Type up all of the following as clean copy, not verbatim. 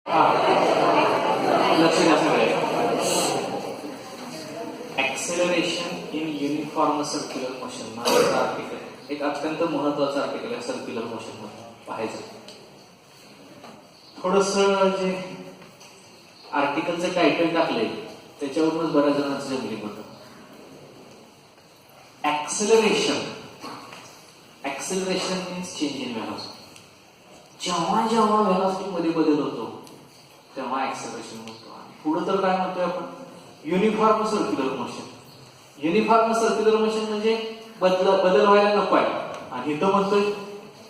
लक्ष द्या सगळे. Acceleration in uniform circular motion नावाचं आर्टिकल एक अत्यंत महत्वाचं आर्टिकल आहे सर्क्युलर मोशन मध्ये पाहायचं. थोडस जे आर्टिकलचं टायटल टाकलंय त्याच्यावरूनच बऱ्याच जणांचं जमली होतं. Acceleration means change in velocity. जेव्हा जेव्हा व्हेलॉसिटी मध्ये बदल होतो तेव्हा ऍक्सेलरेशन होतो. आणि पुढे तर काय म्हणतोय आपण, uniform circular motion. Uniform circular motion म्हणजे बदल व्हायला नको आहे, आणि इथं म्हणतोय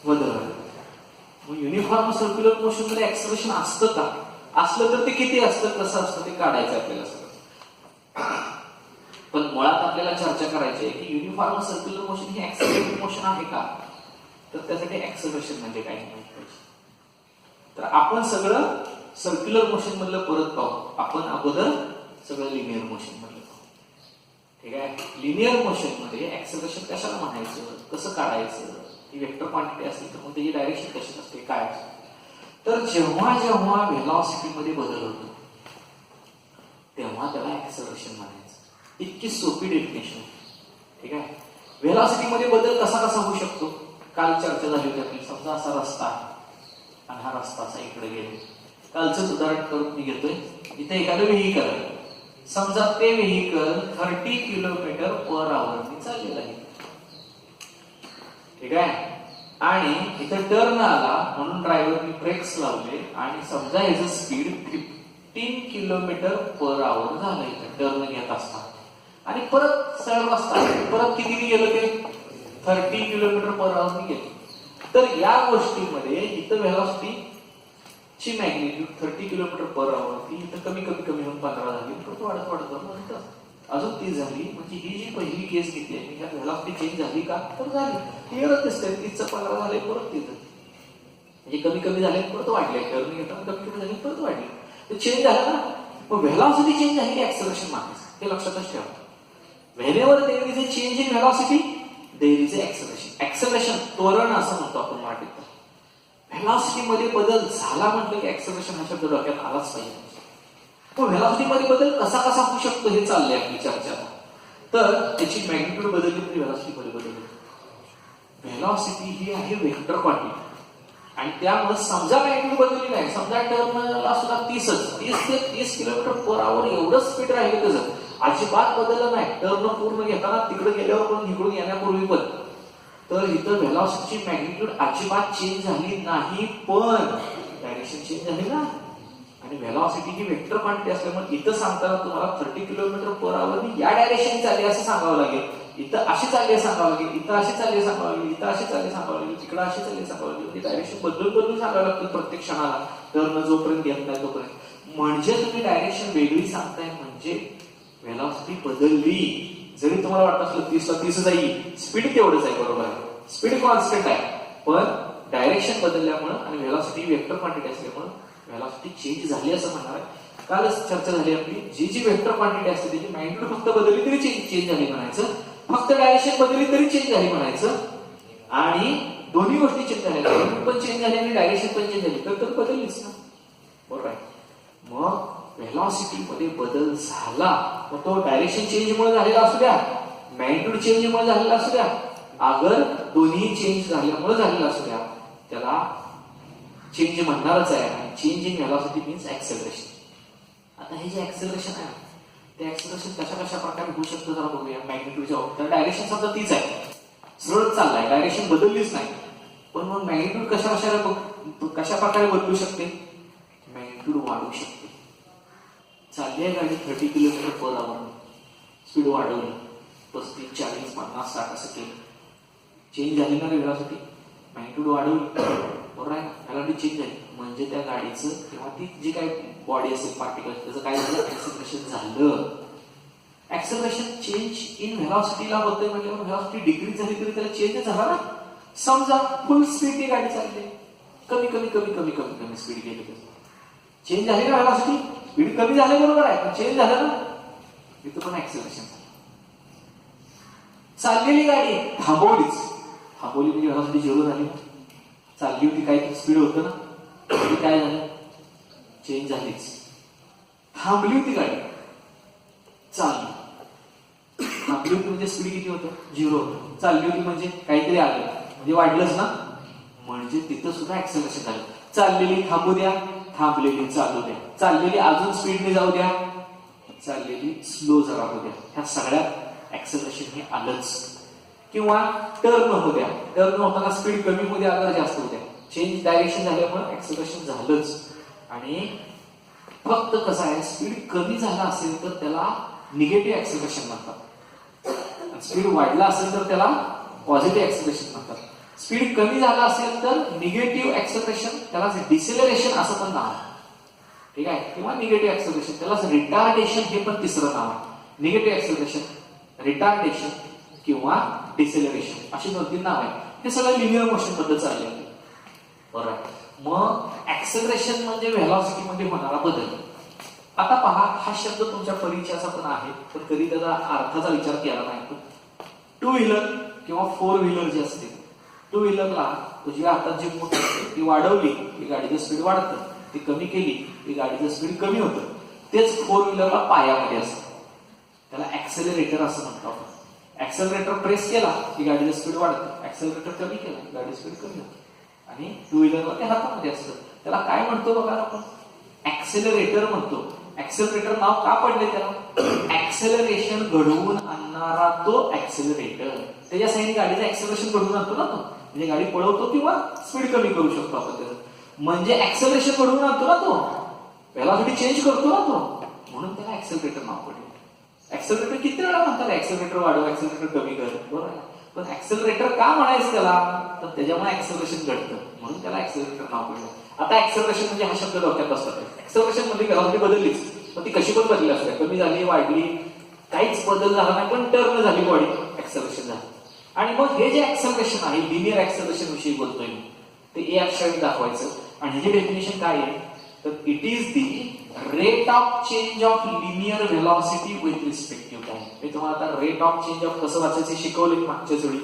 बदल व्हायला. मग युनिफॉर्म सर्क्युलर मोशन मध्ये ऍक्सेलरेशन असतं का? असलं तर ते किती असतं, कसं असतं ते काढायचं आपल्याला सगळं. पण मुळात आपल्याला चर्चा करायची आहे की युनिफॉर्म सर्क्युलर मोशन हे ऍक्सेलरेटेड मोशन आहे का, तर त्यासाठी ऍक्सेलरेशन म्हणजे काय माहिती पाहिजे. तर आपण सगळं सर्क्युलर मोशन मधलं परत पाहू. आपण अगोदर सगळं लिनियर मोशन मधलं पाहू. ठीक आहे. लिनियर मोशन मध्ये ऍक्सेलरेशन कशाला म्हणायचं, कसं काढायचं, ही वेक्टर क्वांटिटी असली तर मग त्याची डायरेक्शन कशी असते, काय असते. तर जेव्हा जेव्हा व्हेलॉसिटी मध्ये बदल होतो तेव्हा त्याला ऍक्सेलरेशन म्हणायचं. इतकी सोपी डेफिनेशन. ठीक आहे. व्हेलॉसिटी मध्ये बदल कसा कसा होऊ शकतो, काल चर्चा झाली होती आपली. समजा असा रस्ता आणि हा रस्ता असा इकडे गेलो. कालचं उदाहरण करून मी घेतोय. इथे एखादं व्हेकल आहे. समजा ते व्हेकल 30 किलोमीटर पर आवर चाललेलं आहे. ठीक आहे. आणि इथे टर्न आला म्हणून ड्रायव्हरने ब्रेक्स लावले आणि समजा याचं स्पीड 15 किलोमीटर पर आवर झालं इथे टर्न घेत असताना. आणि परत सरळ रस्ता परत किती गेलं ते 30 किलोमीटर पर आवर गेलं. तर या गोष्टीमध्ये इथं व्हेलॉसिटी ची मॅग्निट्यूड 30 किलोमीटर पर आवर ती इथं कमी कमी कमी होऊन 15 झाली, परत वाढत वाढत वाढत अजून 30 झाली. म्हणजे ही जी पहिली केस घेतली आहे ह्यात व्हेलॉसिटी चेंज झाली का, तर झाली. क्लिअरच दिसतंय. 30चं 15 झाले, परत 30 म्हणजे कमी कमी झाले, परत वाढले. टर्न घेताना कमी कमी झाले, परत वाढले. ते चेंज झालं ना. मग व्हेलॉसिटी चेंज झाली की ऍक्सेलरेशन मागायचं, हे लक्षातच ठेवा. Whenever there is a change in velocity, there is a acceleration. Acceleration त्वरण असं म्हणतो आपण मराठीत. व्हेलॉसिटी मध्ये बदल झाला म्हटलं की ऍक्सेलरेशन हा शब्द डोक्यात आलाच पाहिजे. पण व्हेलॉसिटी मध्ये बदल कसा कसा होऊ शकतो हे चाललंय आपली चर्चा. तर त्याची मॅग्निट्यूड बदलली तरी व्हेलॉसिटी मध्ये बदल होतो. व्हेलॉसिटी ही आहे वेक्टर क्वांटिटी आणि त्यामुळे समजा मॅग्निट्यूड बदलली नाही, समजा टर्नला सुद्धा 30 ते 30 किलोमीटर पर आवर एवढं स्पीड राहिलं त्याचं, अजिबात बदललं नाही. टर्न पूर्ण घेताना तिकडे गेल्यावर पण इकडून येण्यापूर्वी पण, तर इथं व्हेलॉसिटीची मॅग्निट्यूड अजिबात चेंज झाली नाही, पण डायरेक्शन चेंज झाली ना. आणि व्हेलॉसिटी ही वेक्टर क्वांटिटी असल्यामुळे इथं सांगताना तुम्हाला 30 किलोमीटर पर आवर या डायरेक्शन चालली असं सांगावं लागेल. इथं अशी चालली सांगावं लागेल, इथं अशी चालली सांगावं लागेल, इथं अशी चालली सांगावं लागेल, तिकडं अशी चालली सांगावं लागेल. म्हणजे डायरेक्शन बदलून बदलून सांगावं लागतं प्रत्येक क्षणाला, टर्न जोपर्यंत घेत नाही तोपर्यंत. म्हणजे तुम्ही डायरेक्शन वेगळी सांगताय म्हणजे व्हेलॉसिटी बदलली. जरी तुम्हाला वाटत असलं 30ला 30 जाईल, स्पीड तेवढंच आहे, बरोबर आहे. स्पीड कॉन्स्टंट आहे, पण डायरेक्शन बदलल्यामुळे आणि व्हेलॉसिटी वेक्टर क्वांटिटी असल्यामुळे व्हेलॉसिटी चेंज झाली असं म्हणणार आहे. कालच चर्चा झाली आपली. जी वेक्टर क्वांटिटी असते त्याची मॅग्निट्यूड फक्त बदलली तरी चेंज झाली म्हणायचं, फक्त डायरेक्शन बदलली तरी चेंज झाली म्हणायचं. आणि दोन्ही गोष्टी चेंज झाल्या, मॅग्निट्यूड पण चेंज झाली आणि डायरेक्शन पण चेंज झाली, तर बदललीच ना, बरोबर आहे. मग व्हेलॉसिटी मध्ये बदल झाला, मग तो डायरेक्शन चेंज मुळे झालेला असू द्या, मॅग्निट्यूड चेंज मुळे झालेला असू द्या, अगर दोन्ही चेंज झाल्यामुळे झालेला असू द्या, त्याला चेंज म्हणणारच आहे. आणि change in velocity means acceleration. आता हे जे ऍक्सेलरेशन आहे ते ऍक्सेलरेशन कशा कशा प्रकारे होऊ शकतं जरा बघूया. मॅग्निट्यूडच्या बाबतीत डायरेक्शन समजा तीच आहे, सरळ चाललाय, डायरेक्शन बदललीच नाही, पण मग मॅग्निट्यूड कशा प्रकारे बदलू शकते, मॅग्निट्यूड वाढू शकते. चालली आहे गाडी 30 किलोमीटर पर आवर, स्पीड वाढवली 35, 40, 50, 60 असं केलं, चेंज झाली ना व्हेलॉसिटी, मॅग्निट्यूड वाढवली, बरोबर आहे. व्हेलॉसिटी चेंज झाली म्हणजे त्या गाडीचं किंवा ती जी काही बॉडी असेल पार्टिकल त्याचं काय झालं, ऍक्सेलरेशन झालं. ऍक्सेलरेशन चेंज इन व्हेलॉसिटीला होतंय म्हणजे व्हेलॉसिटी डिक्रीज झाली तरी त्याला चेंज झाला ना. समजा फुल स्पीड गाडी चालली, कमी कमी कमी कमी कमी कमी स्पीड गेली, चेंज झाली ना व्हेलॉसिटी, स्पीड कमी झाली बरोबर आहे, पण चेंज झालं ना, इथं पण ऍक्सेलरेशन झालं. चाललेली गाडी थांबवली म्हणजे व्हेलॉसिटी झिरो झाली. चालली होती काय स्पीड होतं ना, काय झालं, चेंज झालीच. थांबली होती गाडी, चालली. थांबली होती म्हणजे स्पीड किती होतं? 0 होतं. चालली होती म्हणजे काहीतरी आलं, म्हणजे वाढलंच ना, म्हणजे तिथं सुद्धा ऍक्सेलरेशन झालं. चाललेली थांबू द्या, थांबलेली चालू द्या, चाललेली अजून स्पीडने जाऊ द्या, चाललेली स्लो जरा होऊ द्या, ह्या सगळ्यात ऍक्सेलरेशन हे आलंच. किंवा टर्न होऊ द्या, टर्न होताना स्पीड कमी होऊ द्या, अगर जास्त होऊ द्या, चेंज डायरेक्शन झाल्यामुळे ऍक्सेलरेशन झालंच. आणि फक्त कसं आहे, स्पीड कमी झाला असेल तर त्याला निगेटिव्ह ऍक्सेलरेशन म्हणतात, स्पीड वाढला असेल तर त्याला पॉझिटिव्ह ऍक्सेलरेशन म्हणतात. स्पीड कमी झाला असेल तर निगेटिव्ह ऍक्सेलरेशन, त्याला डिसेलरेशन असं पण नाव आहे, ठीक आहे. किंवा निगेटिव्ह ऍक्सेलरेशन, त्याला रिटार्डेशन हे पण तिसरं नाव आहे. निगेटिव्ह ऍक्सेलरेशन, रिटार्डेशन किंवा डिसेलरेशन अशी 2-3 नाव आहे. हे सगळं लिनियर मोशन बद्दल चालले. बरं, मग ऍक्सेलरेशन म्हणजे व्हेलॉसिटी मध्ये होणारा बदल. आता पहा, हा शब्द तुमच्या परिचयाचा पण आहे, पण कधी त्याचा अर्थाचा विचार केला नाही. 2 व्हीलर किंवा 4 व्हीलर जे असते, 2 व्हीलरला उजव्या हातात जी मूठ असते ती वाढवली की गाडीचं स्पीड वाढतं, ती कमी केली की गाडीचं स्पीड कमी होतं. तेच 4 व्हीलरला पायामध्ये असतं, त्याला ऍक्सेलरेटर असं म्हणतो आपण. ऍक्सेलरेटर प्रेस केला की गाडीचं स्पीड वाढतं, ऍक्सेलरेटर कमी केला की गाडी स्पीड कमी होते. आणि 2 व्हीलरला ते हातामध्ये असतं. त्याला काय म्हणतो बघा आपण? ऍक्सेलरेटर म्हणतो. ऍक्सेलरेटर नाव का पडले त्याला? ऍक्सेलरेशन घडवून आणणारा तो ऍक्सेलरेटर. त्याच्या साईडने गाडीचं ऍक्सेलरेशन घडवून आणतो ना तो, म्हणजे गाडी पळवतो किंवा स्पीड कमी करू शकतो आपण त्याचं. म्हणजे ऍक्सेलरेशन घडवून आणतो ना तो, व्हेलॉसिटी चेंज करतो ना तो, म्हणून त्याला ऍक्सेलरेटर नाव पडले. ऍक्सेलरेटर किती वेळा म्हणतात ऍक्सेलरेटर वाढव, ऍक्सेलरेटर कमी कर, बरोबर आहे. पण ऍक्सेलरेटर का म्हणायचं त्याला? तर त्याच्यामुळे ऍक्सेलरेशन घडतं, म्हणून त्याला ऍक्सेलरेटर नाव पडलं. आता ऍक्सेलरेशन म्हणजे हा शब्द डोक्यात बसतात. ऍक्सेलरेशन म्हणजे व्हेलॉसिटी बदललीच, पण ती कशी पण बदलली असते, कमी झाली, वाढली, काहीच बदल झाला नाही, पण टर्न झाली बॉडी, ऍक्सेलरेशन झालं. आणि मग हे जे ऍक्सेलरेशन आहे, लिनियर ऍक्सेलरेशन विषयी बोलतोय मी, ते ए अक्षराने दाखवायचं. आणि ह्याची डेफिनेशन काय आहे? तर it is the rate of change of linear velocity with respect to time. मी तुम्हाला आता रेट ऑफ चेंज ऑफ कसं वाचायचं शिकवले मागच्याच वेळी.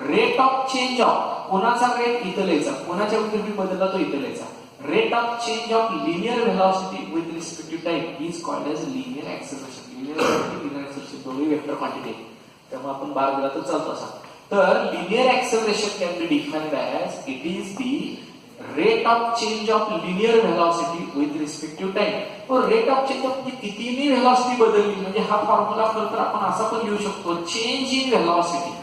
रेट ऑफ चेंज ऑफ, कोणाचा रेट इथं लिहायचा, कोणाच्या विरुद्ध बदलला तो इथं लिहायचा. Rate of change of linear velocity with respect to time is called as linear acceleration. Linear acceleration दोन्ही वेक्टर क्वांटिटी, त्यामुळे आपण बार दिला तर चालतो असा. तर linear acceleration can be defined as it is the rate of change of linear velocity with respect to time. और rate of change of कितीने velocity बदलली, म्हणजे हा फॉर्म्युला तर आपण असा पण लिहू शकतो, change in velocity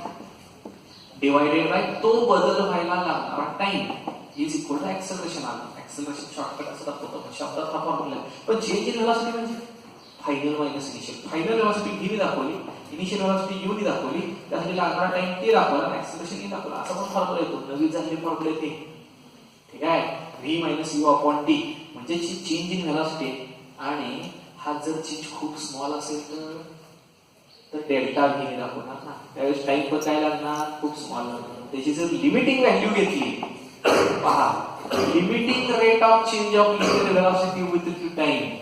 divided by तो बदल व्हायला लागणारा time is equal to acceleration. आलं ऍक्सेलरेशन शॉर्टकट असं दाखवतो शब्दात हा फॉर्म्युला. पण चेंज इन व्हेलॉसिटी म्हणजे final minus initial. Final velocity V दाखवली, इनिशियल व्हेलॉसिटी यू नी दाखवली, त्यासाठी लागणारा टाइम ते दाखवला, ऍक्सेलरेशन दाखवला, असा पण फॉर्म्युला येतो. नवीन झालेले फॉर्म्युला येते, ठीक आहे. V minus U upon T म्हणजे चेंज इन व्हेलॉसिटी. आणि हा जर चेंज खूप स्मॉल असेल तर डेल्टा व्ही दाखवणार ना, त्यावेळेस टाइम पण काय लागणार, खूप स्मॉल लागणार. त्याची जर लिमिटिंग व्हॅल्यू घेतली, पहा limiting rate of change of linear velocity with time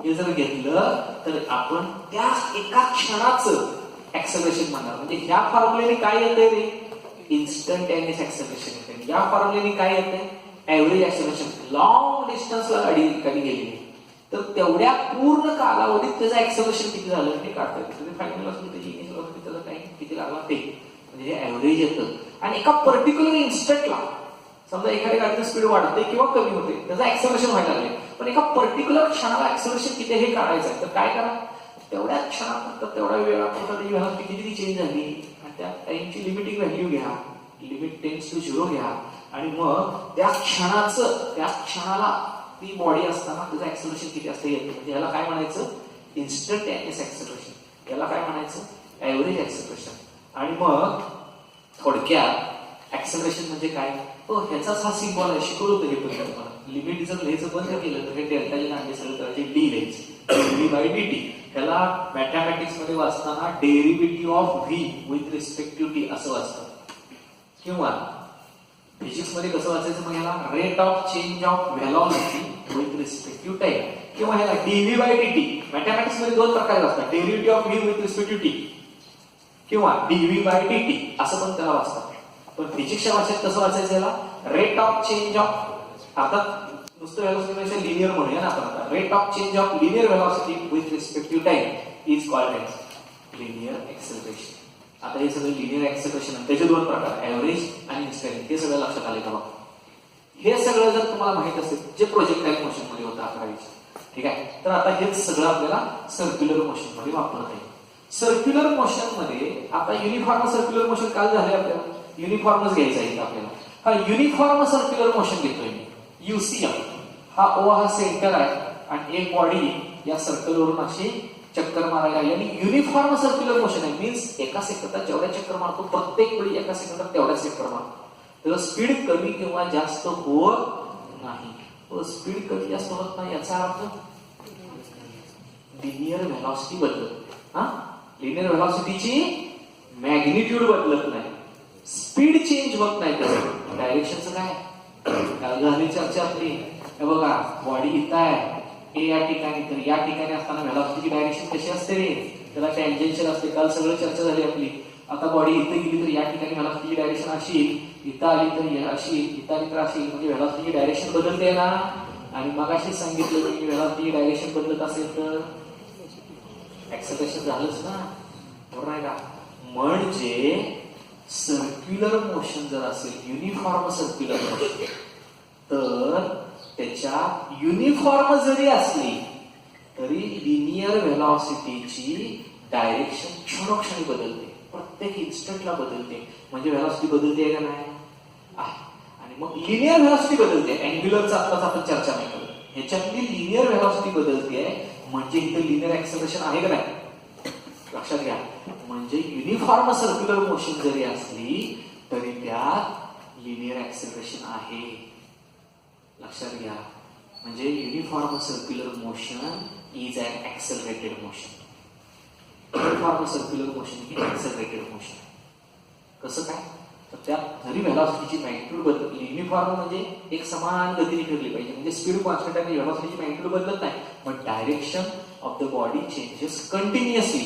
हे जर घेतलं तर आपण त्या एका क्षणाचं ऍक्सेलरेशन म्हणणार. म्हणजे ह्या फॉर्म्युलेने काय येतंय रे, इन्स्टंटेनियस ऍक्सेलरेशन येते. या फॉर्म्युलेने काय येते, ऍव्हरेज ऍक्सेलरेशन. लॉंग डिस्टन्सला गाडी एखादी गेली तर तेवढ्या पूर्ण कालावधीत त्याचं ऍक्सेलरेशन किती झालं हे काढता येतं. फायनल असली त्याची इनिशियल असली त्याचा टाइम किती लागला ते, म्हणजे हे ऍव्हरेज येतं. आणि एका पर्टिक्युलर इन्स्टंटला समजा एखाद्या गाडीचं स्पीड वाढते किंवा कमी होते, त्याचं ऍक्सेलरेशन व्हायला लागले, पण एका पर्टिक्युलर क्षणाला ऍक्सेलरेशन किती हे काढायचं आहे. तर काय करा, तेवढ्या क्षणात तेवढ्या वेळापुरता किती चेंज झाली आणि त्या टाइमची लिमिटिंग व्हॅल्यू घ्या, लिमिट टेन्स टू 0 घ्या, आणि मग त्या क्षणाला ती बॉडी असताना त्याचं ऍक्सेलरेशन किती असतं येते. म्हणजे याला काय म्हणायचं, इन्स्टंटेनियस ऍक्सेलरेशन. याला काय म्हणायचं, ऍव्हरेज ऍक्सेलरेशन. आणि मग थोडक्यात ऍक्सेलरेशन म्हणजे काय, ह्याचाच हा सिम्बॉल आहे, शिकवलं होतं हे पण तुम्हाला. लिमिट जर लिहायचं बंद केलं तर हे डेल्टाचे नांगे सरळ करायचे, डी लिहायचे, डी बाय डी टी. ह्याला मॅथमॅटिक्स मध्ये वाचताना derivative of V with respect to T असं वाचतं. किंवा फिजिक्स मध्ये कसं वाचायचं, मग ह्याला rate of change of velocity with respect to time, किंवा ह्याला डीव्ही बाय डीटी. मॅथमॅटिक्स मध्ये 2 प्रकार असतात, derivative of V with respect to T किंवा डीव्ही बाय डीटी असं पण त्याला वाचतात. पण फिजिक्सच्या भाषेत कसं वाचायचं, याला रेट ऑफ चेंज ऑफ, अर्थात नुसतं व्हेलॉसिटीपेक्षा लिनियर म्हणूया ना आपण आता. Rate of change of linear velocity with respective time is called as linear acceleration. आता हे सगळं लिनियर एक्सेलरेशन त्याचे दोन प्रकार, एव्हरेज आणि इन्स्टंट, हे सगळं लक्षात आले का बघा. हे सगळं जर तुम्हाला माहित असेल जे प्रोजेक्टाईल मोशन मध्ये होतं 11वीच्या, ठीक आहे, तर आता हेच सगळं आपल्याला सर्क्युलर मोशन मध्ये वापरता येईल. सर्क्युलर मोशन मध्ये आता युनिफॉर्म सर्क्युलर मोशन काल झाले आपल्याला, युनिफॉर्मच घ्यायचा आहे आपल्याला. हा युनिफॉर्म सर्क्युलर मोशन घेतोय मी. युसीएम हा ओ हा सेंटर आहे आणि एक बॉडी या सर्कल वरून अशी चक्कर मारायला लागली आणि युनिफॉर्म सर्क्युलर मोशन आहे. मीन्स एका सेकंदात जेवढ्या चक्कर मारतो प्रत्येक वेळी एका सेकंदात तेवढ्या चक्कर मारतो. तर स्पीड कमी किंवा जास्त होत नाही. स्पीड कमी जास्त होत नाही याचा अर्थ लिनियर व्हेलॉसिटी बदलत. हा, लिनियर व्हेलॉसिटीची मॅग्निट्यूड बदलत नाही, स्पीड चेंज होत नाही. तर डायरेक्शनचं काय झाली चर्चा आपली. हे बघा, बॉडी इथं आहे ए या ठिकाणी, तर या ठिकाणी असताना व्हेलॉसिटीची डायरेक्शन कशी असते रे, त्याला टँजेन्शियल असते. काल सगळं चर्चा झाली आपली. आता बॉडी इथं गेली तर या ठिकाणी व्हेलॉसिटीची डायरेक्शन अशी, इथं आली तर अशी, इथं आली तर अशी, म्हणजे व्हेलॉसिटीची डायरेक्शन बदलते ना. आणि मग अशी सांगितलं की व्हेलॉसिटीची डायरेक्शन बदलत असेल तर एक्सेलरेशन झालंच ना, बरोबर आहे का. म्हणजे सर्क्युलर मोशन जर असेल, युनिफॉर्म सर्क्युलर मोशन, तर त्याच्या युनिफॉर्म जरी असली तरी लिनियर व्हेलॉसिटीची डायरेक्शन क्षणोक्षणी बदलते, प्रत्येक इन्स्टंटला बदलते. म्हणजे व्हेलॉसिटी बदलते का नाही. आणि मग लिनियर व्हेलॉसिटी बदलते. अँग्युलरचा आत्ताच आपण चर्चा नाही करत, ह्याच्यातली लिनियर व्हेलॉसिटी बदलते. म्हणजे इथं लिनियर एक्सेलरेशन आहे का नाही, लक्षात घ्या. म्हणजे युनिफॉर्म सर्क्युलर मोशन जरी असली तरी त्यात लिनियर एक्सेलरेशन आहे, लक्षात घ्या. म्हणजे uniform circular motion is an accelerated motion. Uniform circular motion ही एक्सेलरेटेड मोशन. कसं काय, तर त्यात जरी व्हेलॉसिटीची मॅग्निट्यूड बदलली, युनिफॉर्म म्हणजे एक समान गतीने फिरली पाहिजे, म्हणजे स्पीड कॉन्स्टंट आणि व्हेलॉसिटीची मॅग्निट्यूड बदलत नाही, पण direction of the body changes continuously.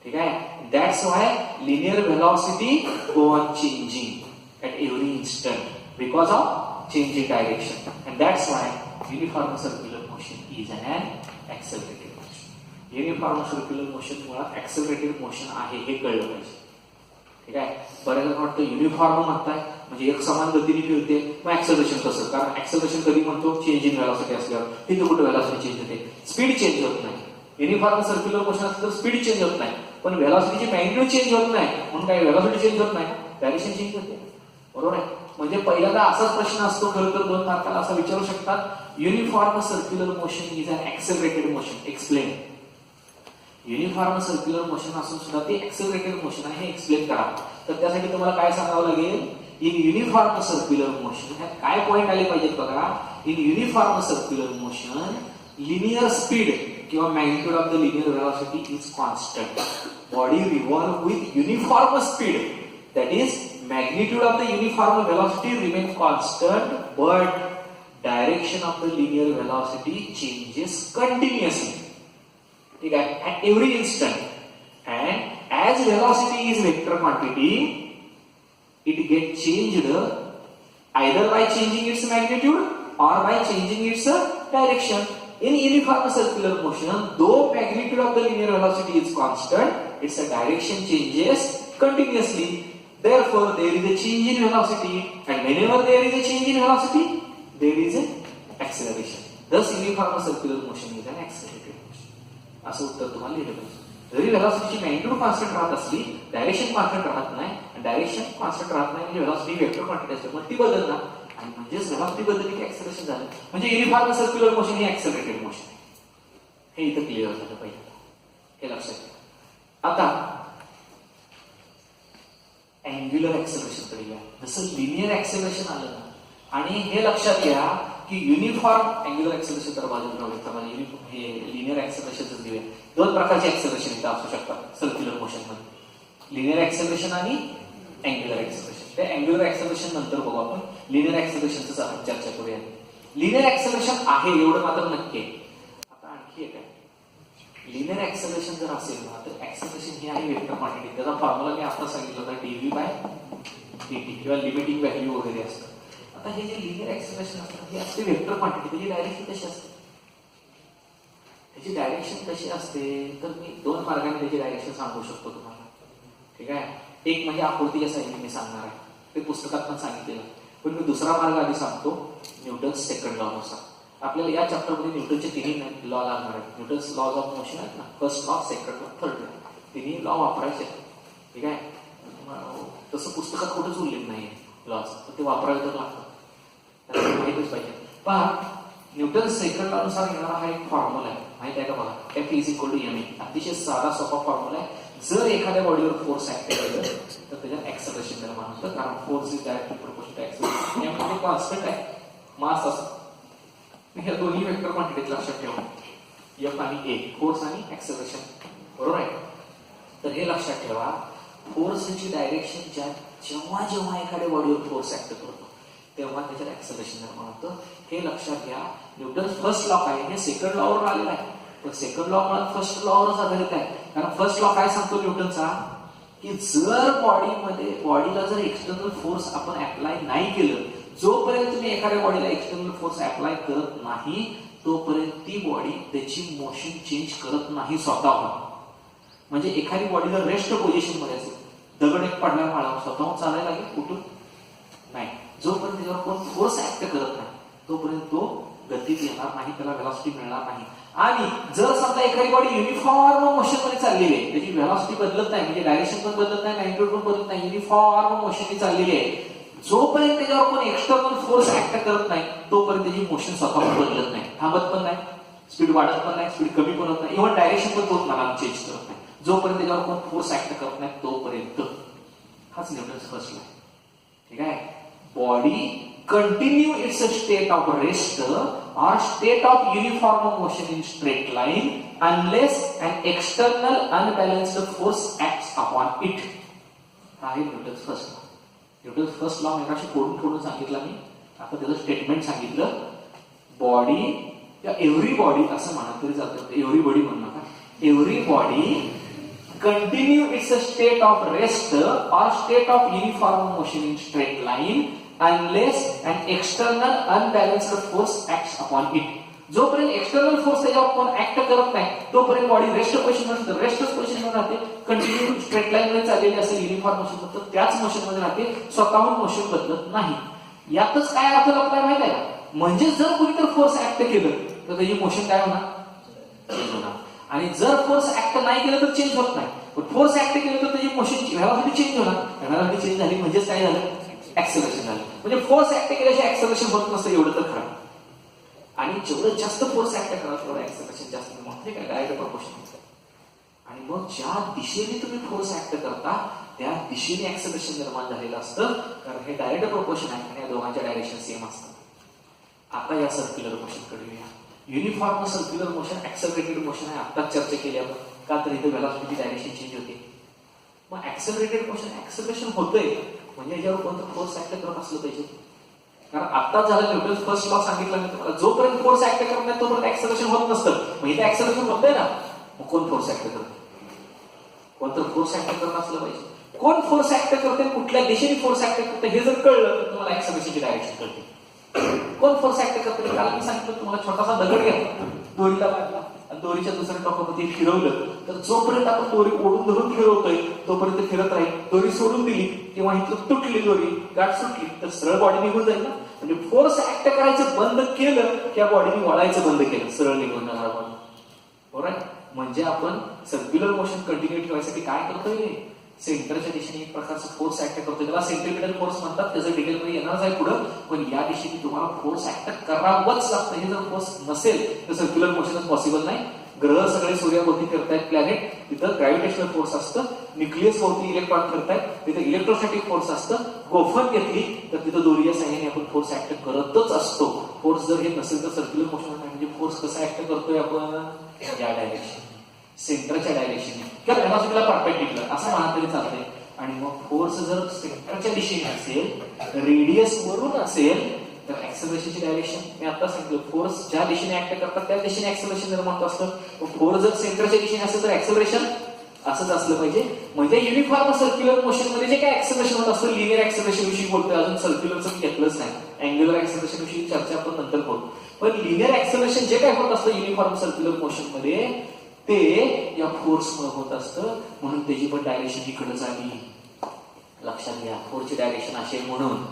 ठीक आहे, that's why linear velocity go on changing at every instant because of change in direction. And that's why uniform circular motion is an accelerated motion. Uniform circular motion मुळात accelerated motion आहे हे कळलं पाहिजे. ठीक आहे, बऱ्याच वाटतं युनिफॉर्म म्हणताय म्हणजे एक समान गतीने फिरते, मग ऍक्सेलरेशन कसं, कारण ऍक्सेलरेशन कधी म्हणतो चेंज इन व्हेलॉसिटी असल्यावर. तिथे कुठे व्हेलॉसिटी चेंज होते, स्पीड चेंज होत नाही. युनिफॉर्म सर्क्युलर मोशन असलं तर स्पीड चेंज होत नाही, पण व्हेलॉसिटीची मॅग्निट्यूड चेंज होत नाही. म्हणून काय व्हेलॉसिटी चेंज होत नाही, डायरेक्शन चेंज होते, बरोबर आहे. म्हणजे पहिल्यांदा असाच प्रश्न असतो खरं तर 2 मार्काला असा विचारू शकतात, uniform circular motion is an accelerated motion, explain. Uniform circular motion असून सुद्धा ते एक्सेलरेटेड मोशन आहे हे एक्सप्लेन करा. तर त्यासाठी तुम्हाला काय सांगावं लागेल, इन युनिफॉर्म सर्क्युलर मोशन ह्यात काय पॉइंट आले पाहिजेत बघा. In uniform circular motion linear speed किंवा magnitude of the linear velocity is constant. Body revolve with uniform speed, that is magnitude of the uniform velocity remain constant but direction of the linear velocity changes continuously. ठीक आहे, at every instant. And as velocity is vector quantity, it gets changed either by changing its magnitude or by changing its direction. In uniform circular motion, though magnitude of the linear velocity is constant, its direction changes continuously. Therefore, there is a change in velocity, and whenever there is a change in velocity, there is an acceleration. Thus, uniform circular motion is an accelerated motion. असं उत्तर तुम्हाला लिहिलं पाहिजे. जरी व्हेलॉसिटीची magnitude constant राहत असली, direction constant राहत नाही, आणि डायरेक्शन कॉन्स्टंट राहत नाही म्हणजे व्हेलॉसिटी वेक्टर क्वांटिटी असते, मग ती बदलणार. आणि म्हणजेच व्हेलॉसिटी बदलली की एक्सेलरेशन झालं. म्हणजे युनिफॉर्म सर्क्युलर मोशन ही एक्सेलरेटेड मोशन आहे. हे इथं क्लिअर झालं पाहिजे, हे लक्षात घ्या. आता अँग्युलर एक्सेलरेशन कडे घ्या. जसं लिनियर एक्सेलरेशन आलं ना, आणि हे लक्षात घ्या की युनिफॉर्म अँग्युलर एक्सेलरेशन तर बाजूला हे लिनियर एक्सेलरेशन दिले. 2 प्रकारचे एक्सेलरेशन इथं असू शकतात सर्क्युलर मोशन मध्ये, लिनियर एक्सेलरेशन आणि अँग्युलर एक्सेलरेशन. ते अँग्युलर एक्सेलरेशन नंतर बघू आपण, लिनियर एक्सेलरेशनच आपण चर्चा करूया. लिनियर एक्सेलरेशन आहे एवढं मात्र नक्की आहे. आता आणखी एक आहे, लिनियर एक्सेलरेशन जर असेल ना तर एक्सेलरेशन ही आहे वेक्टर क्वांटिटी. त्याचा फॉर्म्युला मी आता सांगितलं होता, dv बाय dt किंवा लिमिटिंग व्हॅल्यू वगैरे असतं. आता हे जे लिनियर ऍक्सिलरेशन असतं हे असते वेक्टर क्वांटिटी, त्याची डायरेक्शन कशी असते? त्याची डायरेक्शन कशी असते तर मी दोन मार्गाने त्याची डायरेक्शन सांगू शकतो तुम्हाला. ठीक आहे, एक म्हणजे आकृतीच्या साहाय्याने मी सांगणार आहे, ते पुस्तकात पण सांगितलेलं, पण मी दुसरा मार्ग आधी सांगतो न्यूटन्स सेकंड लॉ नुसार. आपल्याला या चॅप्टरमध्ये न्यूटनचे तिन्ही लॉ लागणार आहेत. न्यूटन्स लॉज ऑफ मोशन आहेत ना, first law, second law, third law, तिन्ही लॉ वापरायचे. ठीक आहे, तसं पुस्तकात कुठंच उल्लेख नाही लॉचं, तर ते वापरावे तर लागतं, माहितच पाहिजे. पहा, न्यूटन्स सेकंड लॉ नुसार येणारा हा एक फॉर्म्युला आहे, माहित आहे का बघा, F is equal to M. अतिशय साधा सोपा फॉर्म्युला आहे. जर एखाद्या बॉडीवर फोर्स ऍक्ट केलं तर त्याच्यात ऍक्सेलरेशन निर्माण होतं, कारण force is directly proportional to acceleration. M म्हणजे कॉन्स्टंट आहे, मास असं. ह्या दोन्ही वेक्टर क्वांटिटीत लक्षात ठेवा, एफ आणि ए, फोर्स आणि ऍक्सेलरेशन, बरोबर आहे. तर हे लक्षात ठेवा, फोर्सची डायरेक्शन जेव्हा जेव्हा एखाद्या बॉडीवर फोर्स ऍक्ट करतो तेव्हा त्याच्यात ऍक्सेलरेशन निर्माण होतं. हे लक्षात घ्या. न्यूटन फर्स्ट लॉ काय, हे सेकंड लॉवर आलेला आहे, पण सेकंड लॉ मला फर्स्ट लॉवरच आधारित आहे. कारण फर्स्ट लॉ काय सांगतो न्यूटनचा, की जर बॉडीला जर एक्सटर्नल फोर्स आपण अप्लाय नाही केलं, जोपर्यंत तुम्ही एखाद्या बॉडीला एक्सटर्नल फोर्स अप्लाय करत नाही तोपर्यंत ती बॉडी त्याची मोशन चेंज करत नाही स्वतःहून. म्हणजे एखादी बॉडी जर रेस्ट पोझिशन मध्ये असेल, दगड एक पडला माळावर, स्वतःहून चालायला लागेल कुठून नाही, जोपर्यंत त्याच्यावर कोण फोर्स ऍक्ट करत नाही तोपर्यंत तो गतीत येणार नाही, त्याला व्हेलॉसिटी मिळणार नाही. आणि जर समजा एखादी बॉडी युनिफॉर्म मोशन मध्ये चाललेली आहे, त्याची व्हेलॉसिटी बदलत नाही, म्हणजे डायरेक्शन पण बदलत नाही, मॅग्निट्यूड पण बदलत नाही, युनिफॉर्म मोशन चाललेली आहे, जोपर्यंत त्याच्यावर कोण एक्सटर्नल फोर्स ऍक्ट करत नाही तोपर्यंत त्याची मोशन स्वतःहून बदलत नाही, थांबत पण नाही, स्पीड वाढत पण नाही, स्पीड कमी पण होत नाही, इव्हन डायरेक्शन पण तो मनाला चेंज करत नाही, जोपर्यंत त्याच्यावर कोण फोर्स ऍक्ट करत नाही तोपर्यंत. हाच न्यूटन्स फर्स्ट लॉ. ठीक आहे, body continue its state of rest or state of uniform motion in straight line unless an external unbalanced force acts upon it. हा आहे Newton's first law. Newton's first law मेगाशी फोडून सांगितला मी, आता त्याचं statement सांगितलं. बॉडी या एव्हरी बॉडी असं म्हणा तरी चालतं, एव्हरी बॉडी म्हणू नका, every body continue its state of rest or state of uniform motion in straight line unless an external unbalanced force acts upon it. जोपर्यंत एक्सटर्नल फोर्स त्याच्यावर कोण ऍक्ट करत नाही तोपर्यंत बॉडी रेस्ट पोझिशनवर, रेस्ट पोझिशनवर राहते, कंटिन्यू स्ट्रेट लाईन मध्ये चाललेली असेल युनिफॉर्म मोशन, तर त्याच मोशन मध्ये राहते, स्वतःहून मोशन बदलत नाही. यातच काय अर्थ आपल्याला माहित आहे का, म्हणजे जर कोणी तर फोर्स ऍक्ट केलं तर त्याची मोशन काय होणार, चेंज होणार. आणि जर फोर्स ऍक्ट नाही केलं तर चेंज होत नाही, पण फोर्स ऍक्ट केलं तर त्याची मोशन व्हेलॉसिटी चेंज होणार. व्हेलॉसिटी चेंज झाली म्हणजेच काय झालं, ऍक्सेलरेशन झालं. म्हणजे फोर्स ऍक्ट केल्याशिवाय ऍक्सेलरेशन होत नसतं, एवढं तर खरं. आणि जेवढं जास्त फोर्स ऍक्ट करा तेवढं ऍक्सेलरेशन जास्त निर्माण होते, काय डायरेक्ट प्रोपोर्शन. आणि मग ज्या दिशेने तुम्ही फोर्स ऍक्ट करता त्या दिशेने ऍक्सेलरेशन निर्माण झालेलं असतं, कारण हे डायरेक्ट प्रोपोर्शन आहे आणि या दोघांच्या डायरेक्शन सेम असतात. आता या सर्क्युलर मोशन कडे येऊया. युनिफॉर्म सर्क्युलर मोशन ऍक्सेलरेटेड मोशन आहे, आत्ताच चर्चा केली आपण, का तर इथे व्हेलॉसिटी डायरेक्शन चेंज होते. मग ऍक्सेलरेटेड मोशन ऍक्सेलरेशन होतंय म्हणजे याच्यावर कोणतं फोर्स ऍक्ट करत असलं पाहिजे. कारण आत्ताच झालं न्यूटन फर्स्ट लॉ सांगितलं मी तुम्हाला, जोपर्यंत फोर्स ऍक्ट करत नाही तोपर्यंत ऍक्सेलरेशन होत नसतं. मग इथे ऍक्सेलरेशन होतंय ना, मग कोण फोर्स ऍक्ट करत, कोणतं फोर्स ऍक्ट करत असलं पाहिजे. कोण फोर्स ऍक्ट करते, कुठल्या दिशेने फोर्स ऍक्ट करते हे जर कळलं तर तुम्हाला ऍक्सेलरेशनची डायरेक्शन कळते. कोण फोर्स ऍक्ट करते, काल मी सांगितलं तुम्हाला, छोटासा दगड घ्या, दोरीला बांधला आणि दोरीच्या दुसऱ्या टोकामध्ये फिरवलं तर जोपर्यंत आपण दोरी ओढून धरून फिरवतोय तोपर्यंत फिरत राहील. दोरी सोडून दिली किंवा इथलं तुटली दोरी, गाठ सुटली तर सरळ बॉडी निघून जाईल ना. म्हणजे फोर्स ऍक्ट करायचं बंद केलं की या बॉडीने वळायचं बंद केलं, सरळ निघून जाणार बॉडी. बरोबर. म्हणजे आपण सर्क्युलर मोशन कंटिन्यू ठेवायसाठी काय करतोय, सेंटरच्या दिशेने एक प्रकारचा फोर्स ऍक्ट करतोय, त्याला सेंट्रिपिटल फोर्स म्हणतात. त्याचं डिटेल मध्ये येणारच आहे पुढं, पण या दिशेने तुम्हाला फोर्स ऍक्ट करावंच लागतं. हे जर फोर्स नसेल तर सर्क्युलर मोशनच पॉसिबल नाही. ग्रह सगळे सूर्याभोवती फिरतायत, प्लॅनेट, तिथं ग्रॅव्हिटेशनल फोर्स असतं. न्यूक्लियस भोवती इलेक्ट्रॉन फिरतायत, तिथं इलेक्ट्रोस्टॅटिक फोर्स असतं. गोफन घेतली तर तिथं दोरीच्या साह्याने आपण फोर्स ऍक्ट करतच असतो. फोर्स जर हे नसेल तर सर्क्युलर मोशन म्हणजे फोर्स कसा ऍक्ट करतोय आपण, या डायरेक्शन, सेंटरच्या डायरेक्शनने किंवा व्हेलॉसिटीला परपेंडिक्युलर असं म्हणा तरी चालतंय. आणि मग फोर्स जर सेंटरच्या दिशेने असेल, रेडियस वरून असेल तर ऍक्सेलरेशनची डायरेक्शन मी आता सांगितलं, फोर्स ज्या दिशेने ऍक्ट करतात त्या दिशेने ऍक्सेलरेशन निर्माण होत असतं. फोर्स जर सेंटरच्या दिशेने असेल तर ऍक्सेलरेशन असंच असलं पाहिजे. म्हणजे युनिफॉर्म सर्क्युलर मोशन मध्ये जे काय ऍक्सेलरेशन होत असतं, लिनियर ऍक्सेलरेशन विषयी बोलतोय, अजून सर्क्युलरचं घेतलंच नाही. अँग्युलर ऍक्सेलरेशन विषयी चर्चा आपण नंतर करू. पण लिनियर ऍक्सेलरेशन जे काय होत असतं युनिफॉर्म सर्क्युलर मोशन मध्ये, ते या फोर्समुळे होत असतं. म्हणून त्याची पण डायरेक्शन इकडे झाली. लक्षात घ्या, फोर्सची डायरेक्शन असे म्हणून.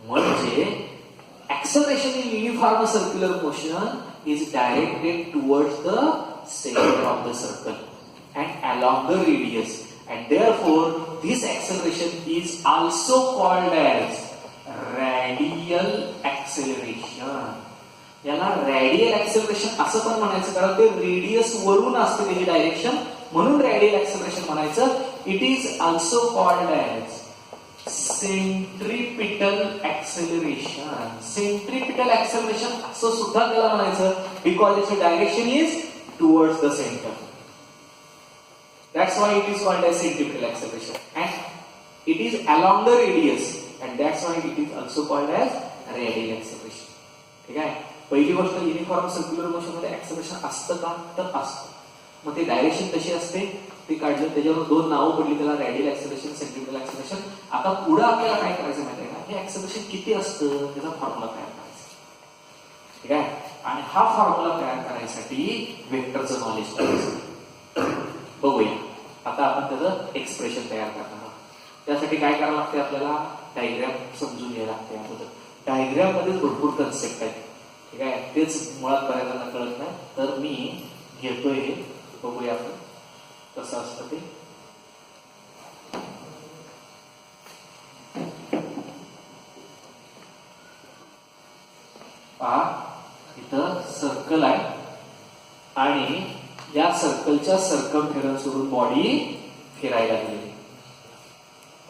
म्हणजे acceleration in uniform circular motion is directed towards the centre of the circle and along the radius, and therefore this acceleration is also called as radial acceleration. याला रॅडियल ऍक्सेलरेशन असं पण म्हणायचं, कारण ते रेडियस वरून असते त्याची डायरेक्शन, म्हणून रॅडियल ऍक्सेलरेशन म्हणायचं. It is also called as centripetal acceleration. Centripetal acceleration असं सुद्धा त्याला म्हणायचं, because its direction is towards the centre. That's why it is called as centripetal acceleration, and it is along the radius, and that's why it is also called as radial acceleration. ठीक आहे. पहिली गोष्ट, uniform circular motion मध्ये acceleration असतं का, तर असतं. मग ते डायरेक्शन कशी असते ते काढलं, त्याच्यावर दोन नावं पडली त्याला, रॅडियल ऍक्सेलरेशन, सेंट्रिपेटल ऍक्सेलरेशन. आता पुढे आपल्याला काय करायचं माहिती आहे का, हे ऍक्सेलरेशन किती असतं त्याचा फॉर्म्युला तयार करायचा. ठीक आहे. आणि हा फॉर्म्युला तयार करायसाठी वेक्टरचं नॉलेज करायचं. बघूया आता आपण त्याचं एक्सप्रेशन तयार करणार आहोत. त्यासाठी काय करावं लागते, आपल्याला डायग्राम समजून घ्यायला लागते. अगोदर डायग्राम मध्ये भरपूर कन्सेप्ट आहेत. ठीक आहे. तेच मुळात बऱ्याचदा कळत नाही, तर मी घेतोय हे, बघूया आपण कसं असतं ते. पहा, इथं सर्कल आहे आणि या सर्कलच्या सर्कमफेरन्स वरून बॉडी फिरायला गेली.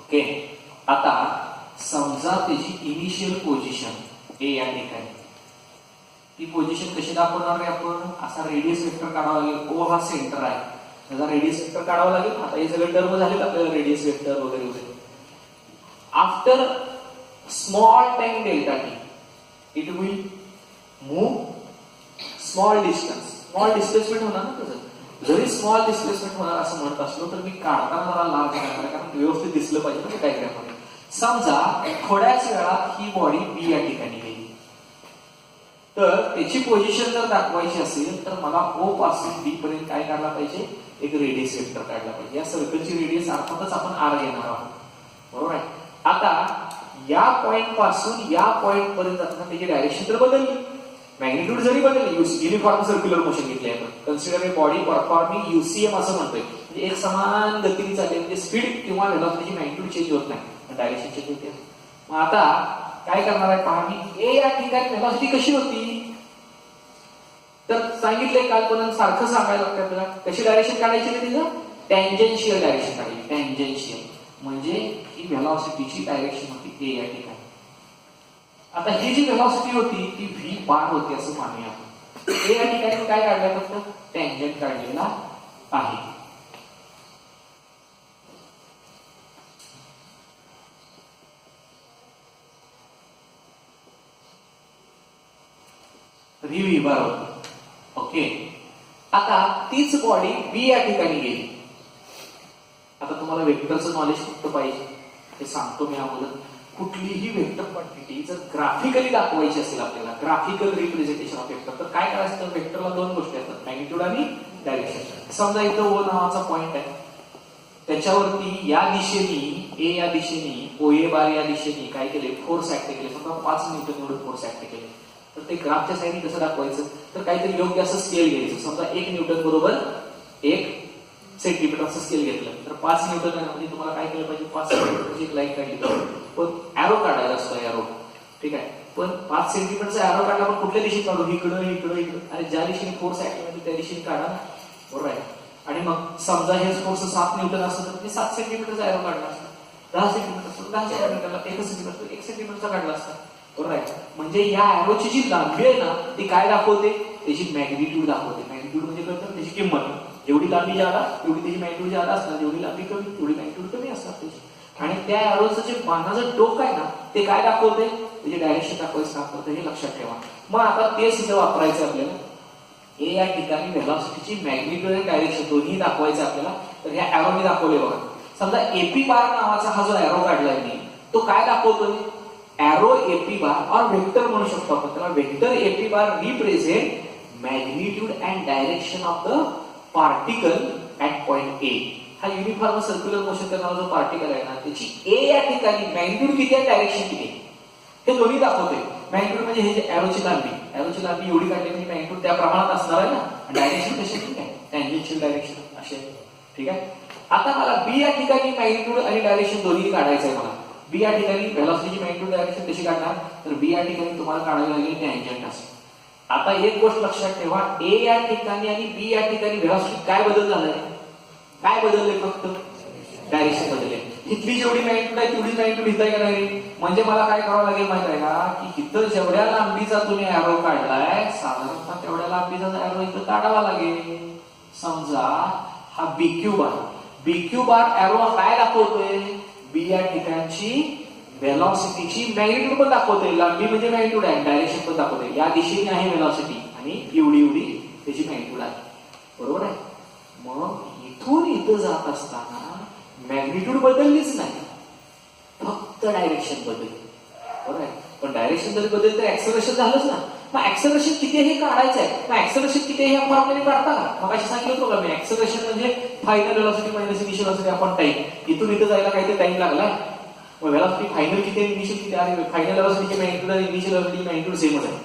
ओके. आता समजा त्याची इनिशियल पोझिशन ए या ठिकाणी, ती पोझिशन कशी दाखवणार आहे आपण, असा रेडियस वेक्टर काढावा लागेल. ओ हा सेंटर आहे, त्याचा रेडियस वेक्टर काढावा लागेल. आता हे सगळे टर्म झाले आपल्याला, रेडियस वेक्टर वगैरे वगैरे. After small time delta T it will move small distance. Small displacement होणार ना त्याचं. जरी स्मॉल डिस्प्लेसमेंट होणार असं म्हणत असलो तर मी काढताना जरा लांब घेणार, कारण व्यवस्थित दिसलं पाहिजे ना डायग्राम मध्ये. समजा थोड्याच वेळात ही बॉडी बी या ठिकाणी गेली, तर त्याची पोझिशन जर दाखवायची असेल तर मला ओ पासून बी पर्यंत काय काढला पाहिजे, एक रेडियस वेक्टर काढला पाहिजे. या सर्कलची रेडियस अर्थातच आपण आर घेणार आहोत, बरोबर आहे. आता या पॉइंट पासून या पॉइंट पर्यंत जाताना त्याची डायरेक्शन तर बदलली, मॅग्निट्यूड जरी बदलली. युनिफॉर्म सर्क्युलर मोशन घेतली आपण, कन्सिडर ए बॉडी परफॉर्मिंग युसीएम असं म्हणतोय. म्हणजे एक समान गतीने चालली, म्हणजे स्पीड किंवा व्हेलॉसिटीची मॅग्निट्यूड चेंज होत नाही, डायरेक्शन चेंज होते. मग आता काय करणार आहे पहा, मी ए या ठिकाणी व्हेलॉसिटी कशी होती, तर सांगितलंय काल सारखं सांगायला लागतं आपल्याला. कशी डायरेक्शन काढायची का तिचं, टँजेन्शियल डायरेक्शन काढायची. टँजेन्शियल म्हणजे ही व्हेलॉसिटीची डायरेक्शन होती ए या ठिकाणी. आता ही जी व्हेलॉसिटी होती ती व्ही बार होती असं मानूया आपण. ए या ठिकाणी काय काढलं, फक्त टँजंट काढलेला आहे. व्ही बार होती. ओके. आता तीच बॉडी बी या ठिकाणी गेली. आता तुम्हाला वेक्टरचं नॉलेज फक्त पाहिजे, हे सांगतो मी अगोदर. कुठलीही वेक्टर क्वांटिटी जर ग्राफिकली दाखवायची असेल आपल्याला, ग्राफिकल रिप्रेझेंटेशन ऑफ वेक्टर, तर काय करायचं, तर वेक्टरला दोन गोष्टी असतात, मॅग्निट्यूड आणि डायरेक्शन. समजा इथं ओ नावाचा पॉइंट आहे, त्याच्यावरती या दिशेने ए या दिशेने ओ ए बार या दिशेने काय केले, फोर्स ऍक्ट केले. समजा 5 न्यूटन एवढे फोर्स ऍक्ट केले, तर ते ग्राफच्या साईडने कसं दाखवायचं, तर काहीतरी योग्य असं स्केल घ्यायचं. समजा 1 न्यूटन बरोबर 1 सेंटीमीटरचं स्केल घेतलं, तर 5 न्यूटन म्हणजे तुम्हाला काय केलं पाहिजे, 5 सेंटीमीटरची एक लाईन काढली, पण ॲरो काढायला असतो ॲरो. ठीक आहे. पण 5 सेंटीमीटरचा ॲरो काढला, पण कुठल्या दिशेत काढू, इकडं इकडं इकडं, आणि ज्या दिशेने फोर्स ऍक्ट म्हणजे त्या दिशेने काढा, बरोबर आहे. आणि मग समजा हे फोर्स 7 न्यूटन असतं तर ते 7 सेंटीमीटरचा ॲरो काढला असता. 10 सेंटीमीटर असतो 10 सेंटीमीटरला, 1 सेंटीमीटर 1 सेंटीमीटरचा काढला असता, बरोबर आहे. म्हणजे या ॲरोची जी लांबी आहे ना ती काय दाखवते, त्याची मॅग्निट्यूड दाखवते. मॅग्निट्यूड म्हणजे कळतं त्याची किंमत. जेवढी लांबी ज्यादा तेवढी त्याची मॅग्निट्यूड ज्यादा असणार, जेवढी लांबी कमी तेवढी मॅग्निट्यूड कमी असणार त्याची. आणि त्या ॲरोचं जे बाणाचं टोक आहे ना ते काय दाखवते, त्याची डायरेक्शन दाखवायचं काम करतं, हे लक्षात ठेवा. मग आता तेच इथं वापरायचं आपल्याला. ए या ठिकाणी व्हेलॉसिटीची मॅग्निट्यूड आणि डायरेक्शन दोन्ही दाखवायचं आपल्याला. तर ह्या एरोने दाखवले बघा. समजा एपी बार नावाचा हा जो एरो काढलाय मी, तो काय दाखवतोय? एरो एपी बार और वेक्टर म्हणू शकतो आपण त्याला. Vector AP bar represent magnitude and direction of the particle at point ए. हा युनिफॉर्म सर्क्युलर मोशन करणारा जो पार्टिकल आहे ना, त्याची ए या ठिकाणी मॅग्निट्यूड किती आहे, डायरेक्शन किती आहे, हे दोन्ही दाखवतोय. मॅग्निट्यूड म्हणजे हे जे एरोची लांबी एवढी काढली म्हणजे मॅग्निट्यूड त्या प्रमाणात असणार आहे ना. डायरेक्शन कशी ठीक आहे, टँजेन्शियल डायरेक्शन असे. ठीक आहे. आता मला बी या ठिकाणी मॅग्निट्यूड आणि डायरेक्शन दोन्ही काढायचं आहे मला. बी या ठिकाणी व्हेलॉसिटीची मॅग्निट्यूड डायरेक्शन कशी काढणार? तर बी या ठिकाणी तुम्हाला काढावी लागेल टँजंट असं. आता एक गोष्ट लक्षात ठेवा, ए या ठिकाणी आणि बी या ठिकाणी व्हेलॉसिटी काय बदल झालाय? काय बदलले? फक्त डायरेक्शन बदलले. इथली जेवढी मॅग्निट्यूड आहे तेवढीच मॅग्निट्यूड इथं आहे का नाही? म्हणजे मला काय करावं लागेल माहित आहे का, की इथं जेवढ्या लांबीचा तुम्ही एरो काढलाय साधारणतः तेवढ्या लांबीचा एरो इथं काढावा लागेल. समजा हा बीक्यू बार एरो काय दाखवतोय? बी या ठिकाणची व्हेलॉसिटीची मॅग्निट्यूड पण दाखवतोय. लांबी म्हणजे मॅग्निट्यूड आहे, डायरेक्शन पण दाखवतोय. या दिशेने आहे व्हेलॉसिटी आणि एवढी त्याची मॅग्निट्यूड आहे. बरोबर आहे. मग इथून इथं जात असताना मॅग्निट्यूड बदललीच नाही, फक्त डायरेक्शन बदलली. बरोबर आहे. पण डायरेक्शन जरी बदलली तर ऍक्सेलरेशन झालंच ना. मग ऍक्सेलरेशन किती हे काढायचं आहे. मग ऍक्सेलरेशन किती हे आपण फॉर्म्युला काढता का? मग अशी सांगितलं होतं का मी, ऍक्सेलरेशन म्हणजे final velocity minus initial velocity upon time. इथून इथं जायला काहीतरी टाइम लागला. मग व्हेलॉसिटी फायनल किती आहे, इनिशियल किती आहे? फायनल व्हेलॉसिटीची मॅग्निट्यूड आणि इनिशियल व्हेलॉसिटीची मॅग्निट्यूड सेमच आहे.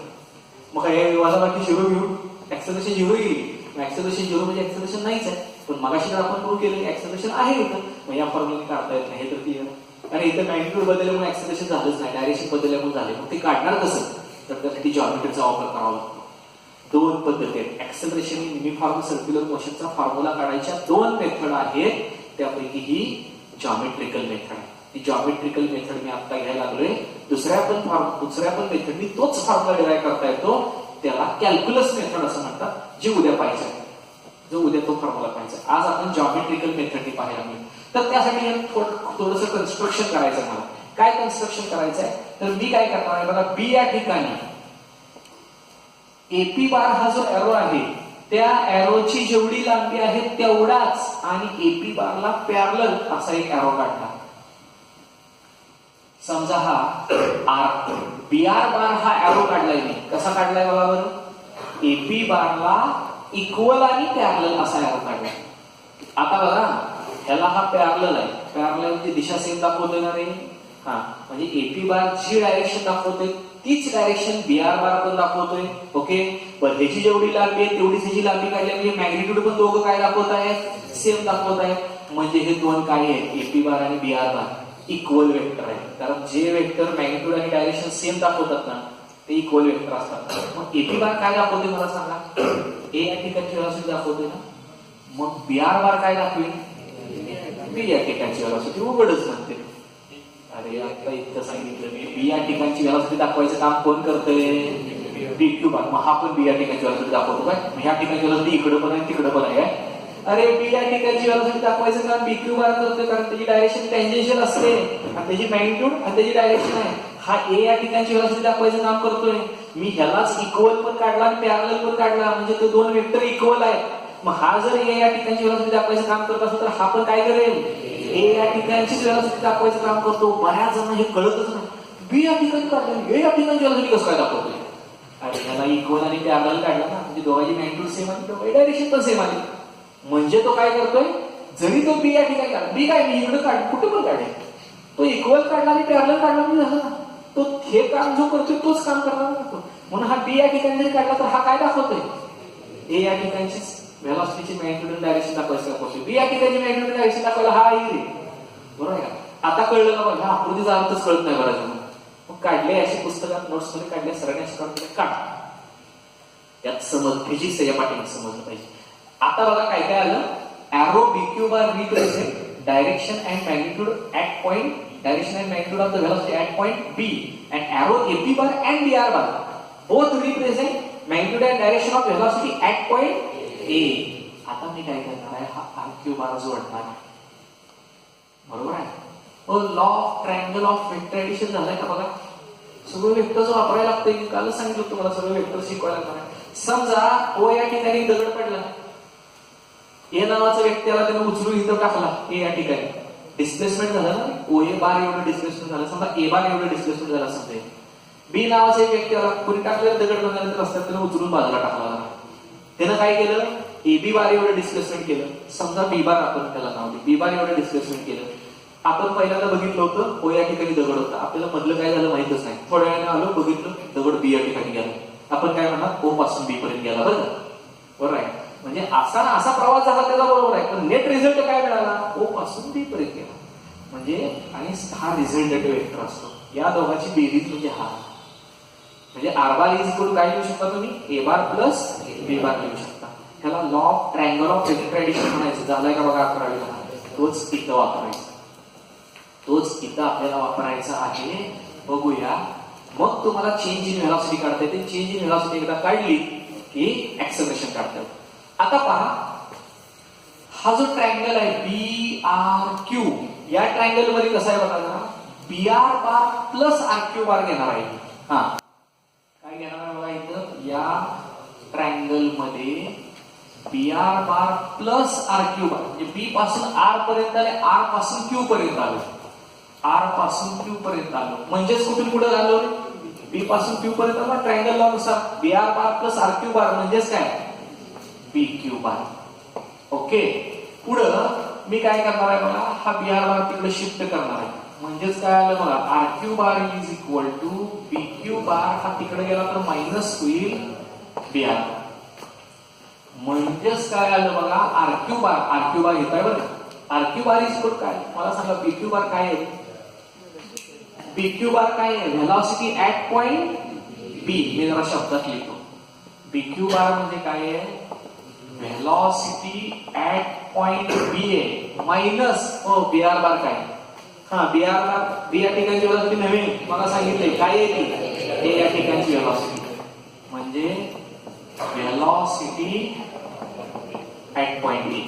मग काय वजाबाकी 0 घेऊन ऍक्सेलरेशन 0 गेली. मग ऍक्सेलरेशन 0 म्हणजे ऍक्सेलरेशन नाहीच आहे. पण मगाशी जर आपण प्रूव्ह केलं ऍक्सेलरेशन आहे इथं, मग या फॉर्म्युला काढता येत नाही. हे तर क्लिअर. आणि इथं मॅग्निट्यूड बदलल्यामुळे ऍक्सेलरेशन झालंच नाही, डायरेक्शन बदलल्यामुळे झाले. मग ते काढणार कसं? तर त्यासाठी जॉमेट्रीचा वापर करावा लागतो. दोन पद्धती आहेत. ऍक्सेलरेशन आणि युनिफॉर्म सर्क्युलर मोशनचा फॉर्म्युला काढायच्या दोन मेथड आहेत. त्यापैकी ही जॉमेट्रिकल मेथड आहे. ही जॉमेट्रिकल मेथड मी आता घ्यायला लागलोय. दुसऱ्या पण मेथडनी तोच फॉर्म्युला डिराईव्ह करता येतो. त्याला कॅल्क्युलस मेथड असं म्हणतात, जी उद्या पाहिजे. जो उद्या तो फॉर्म्युला पाहिजे. आज आपण जॉमेट्रिकल मेथड पाहायला मिळेल. तर त्यासाठी थोडंसं कन्स्ट्रक्शन करायचं मला. काय कन्स्ट्रक्शन करायचं आहे? तर मी काय करणार आहे बघा, बी या ठिकाणी एपी बार हा जो एरो आहे, त्या एरोची जेवढी लांबी आहे तेवढाच आणि एपी बारला पॅरलल असा एक एरो काढला. समजा हा आर बी आर बार हा एरो काढलाय मी. कसा काढलाय बघा बरं, एपी बारला इक्वल आणि पॅरलल असा एरो काढलाय. आता बघा, ह्याला हा पॅरलल आहे. पॅरलल ची दिशा सेम दाखवतोय ना रे. हा, म्हणजे एपी बार जी डायरेक्शन दाखवतोय तीच डायरेक्शन बी आर बार पण दाखवतोय. ओके. पण ह्याची जेवढी लांबी आहे तेवढीच ह्याची लांबी काढली, म्हणजे मॅग्निट्यूड पण दोघं काय दाखवत आहेत? सेम दाखवत आहेत. म्हणजे हे दोन काय आहेत? एपी बार आणि बी आर बार इक्वल वेक्टर आहे. कारण जे वेक्टर मॅग्निट्यूड आणि डायरेक्शन सेम दाखवतात ना, ते इक्वल वेक्टर असतात. मग एपी बार काय दाखवते मला सांगा? ए या ठिकाणची व्हेलॉसिटी दाखवते ना. मग बी आर बार काय दाखवेल? बी या ठिकाणची व्हेलॉसिटी. उघडच म्हणते. अरे आता इतकं सांगितलं मी, बी या ठिकाणची व्हेलॉसिटी दाखवायचं काम कोण करतंय? बीक्यू बार. मग हा पण बी या ठिकाणची व्हेलॉसिटी दाखवतो काय? मग ह्या ठिकाणची व्हेलॉसिटी इकडे पण आहे तिकडे पण आहे. अरे बी या ठिकाणची व्हेलॉसिटी दाखवायचं काम बीक्यू बार करतोय, कारण त्याची डायरेक्शन टँजेन्शियल असते आणि त्याची मॅग्निट्यूड आणि त्याची डायरेक्शन आहे. हा ए या ठिकाणची व्हेलॉसिटी दाखवायचं काम करतोय. मी ह्यालाच इक्वल पण काढला आणि पॅरलल पण काढला, म्हणजे ते दोन वेक्टर इक्वल आहेत. मग हा जर ए या ठिकाणची व्हेलॉसिटी दाखवायचं काम करत असेल तर हा पण काय करेल? ए या ठिकाणची व्हेलॉसिटी दाखवायचं काम करतो. बऱ्याच जण हे कळतच नाही. बी या ठिकाणी काढलं, ए या ठिकाणची व्हेलॉसिटी कसं काय दाखवतोय? अरे ह्याला इक्वल आणि पॅरलल काढला ना, म्हणजे दोघांची मॅग्निट्यूड सेम आणि दोघांची डायरेक्शन पण सेम आली. म्हणजे तो काय करतोय? जरी तो बी या ठिकाणी काढला, बी काय मी इकडे काढ कुठे पण काढेल, तो इक्वल काढला आणि पॅरलल काढला म्हणजे झालं ना. तो हे काम जो करतोय तोच काम करणार नसतो. म्हणून हा बी या ठिकाणी जरी काढला तर हा काय दाखवतोय? ए या ठिकाणची व्हेलॉसिटीची मॅग्निट्यूड डायरेक्शन दाखवायचं दाखवतोय. बी या ठिकाणी मॅग्निट्यूड डायरेक्शन दाखवायला हा येईल. बरोबर आहे का? आता कळलं का? बघा, आकृतीचा अर्थच कळत नाही बऱ्याच जण. मग काढले अशी पुस्तकात नोट्स मध्ये काढल्या, सरांनी अशी काढ. यात समज फिजिक्स त्याच्या पाठीमागे समजलं पाहिजे. आता बघा काय काय आलं. Arrow BQ bar represent direction and magnitude at point, direction and magnitude of the velocity at point B, and arrow AP bar and B R bar both represent magnitude and direction of velocity at point A. आता मी काय करणार आहे, हा R Q बार जोडणार आहे. बरोबर आहे. Law of triangle of vector addition झालाय का बघा. सगळं वेक्टर्स वापरायला लागतंय. कालच सांगितलं तुम्हाला सगळं वेक्टर शिकवायला लागणार आहे. समजा ओ या ठिकाणी दगड पडला, ए नावाचा व्यक्तीला त्याने उचलून इथं टाकला ए या ठिकाणी, डिस्प्लेसमेंट झालं ना, ओ ए बार एवढं डिस्प्लेसमेंट झालं, समजा ए बार एवढं डिस्प्लेसमेंट झालं समजा. बी नावाचा व्यक्तीला कोणी टाकलेलं दगड बनवल्यानंतर रस्त्यात त्याने उचलून बाजूला टाकला, त्यानं काय केलं, ए बी बार एवढं डिस्प्लेसमेंट केलं. समजा बी बार आपण त्याला नाव दिलं, बी बार एवढं डिस्प्लेसमेंट केलं. आपण पहिल्यांदा बघितलं होतं ओ या ठिकाणी दगड होता, आपल्याला मधलं काय झालं माहितच नाही. थोड्या वेळाने आलो बघितलं दगड बी या ठिकाणी गेला. आपण काय म्हणणार, ओ पासून बी पर्यंत गेला, बरोबर आहे. म्हणजे असा ना असा प्रवास झाला त्याचा बरोबर आहे, पण नेट रिझल्ट काय मिळाला, ओ पासून बी पर्यंत गेला. म्हणजे आणि हा रिझल्टेटिव्ह वेक्टर असतो. या दोघांची बेरीज म्हणजे हा, म्हणजे आर बार इज इक्वल काय लिहू शकता तुम्ही, ए बार प्लस बी बार लिहू शकता. ह्याला law of triangle of addition म्हणायचं. झालंय का बघा 11वीला, तोच इथं वापरायचा, तोच इथं आपल्याला वापरायचा आहे. बघूया मग तुम्हाला चेंज इन व्हेलॉसिटी काढता येते. चेंज इन व्हेलॉसिटी एकदा काढली की ऍक्सेलरेशन काढता येतं. आता पहा, हा जो ट्रायंगल आहे बी आर क्यू, या ट्रायंगल मध्ये कसं आहे बघा ना, B R bar plus R Q bar घेणार आहे. हा काय घेणार आहे बघा इथं, या ट्रायंगल मध्ये B R bar plus R Q bar, म्हणजे बी पासून आर पर्यंत आले, आर पासून क्यू पर्यंत आलो, आर पासून क्यू पर्यंत आलो, म्हणजेच कुठून पुढे आलो, बी पासून क्यू पर्यंत आलो. ट्रायंगल लॉ नुसार B R bar plus R Q bar म्हणजेच काय, बी क्यू बार. ओके, पुढं मी काय करणार आहे बघा, हा बी आर बार तिकडे शिफ्ट करणार आहे. म्हणजेच काय आलं बघा, R Q bar is equal to B Q bar. हा तिकडे गेला तर मायनस होईल बी आर. म्हणजेच काय आलं बघा, आर क्यू बार घेत आहे बरं. R Q bar is equal काय, मला सांगा बी क्यू बार काय आहे. बी क्यू बार काय आहे, व्हेलॉसिटी ऍट पॉइंट बी. मी जरा शब्दात लिहितो, बी क्यू बार म्हणजे काय आहे, व्हेलॉसिटी ऍट पॉइंट बी आहे, मायनस बी आर बार काय. हा बी आर बार, बी या ठिकाणची व्हेलॉसिटी नवीन मला सांगितले काय आहे ती, ए या ठिकाणची व्हेलॉसिटी, म्हणजे व्हेलॉसिटी ऍट पॉइंट ए.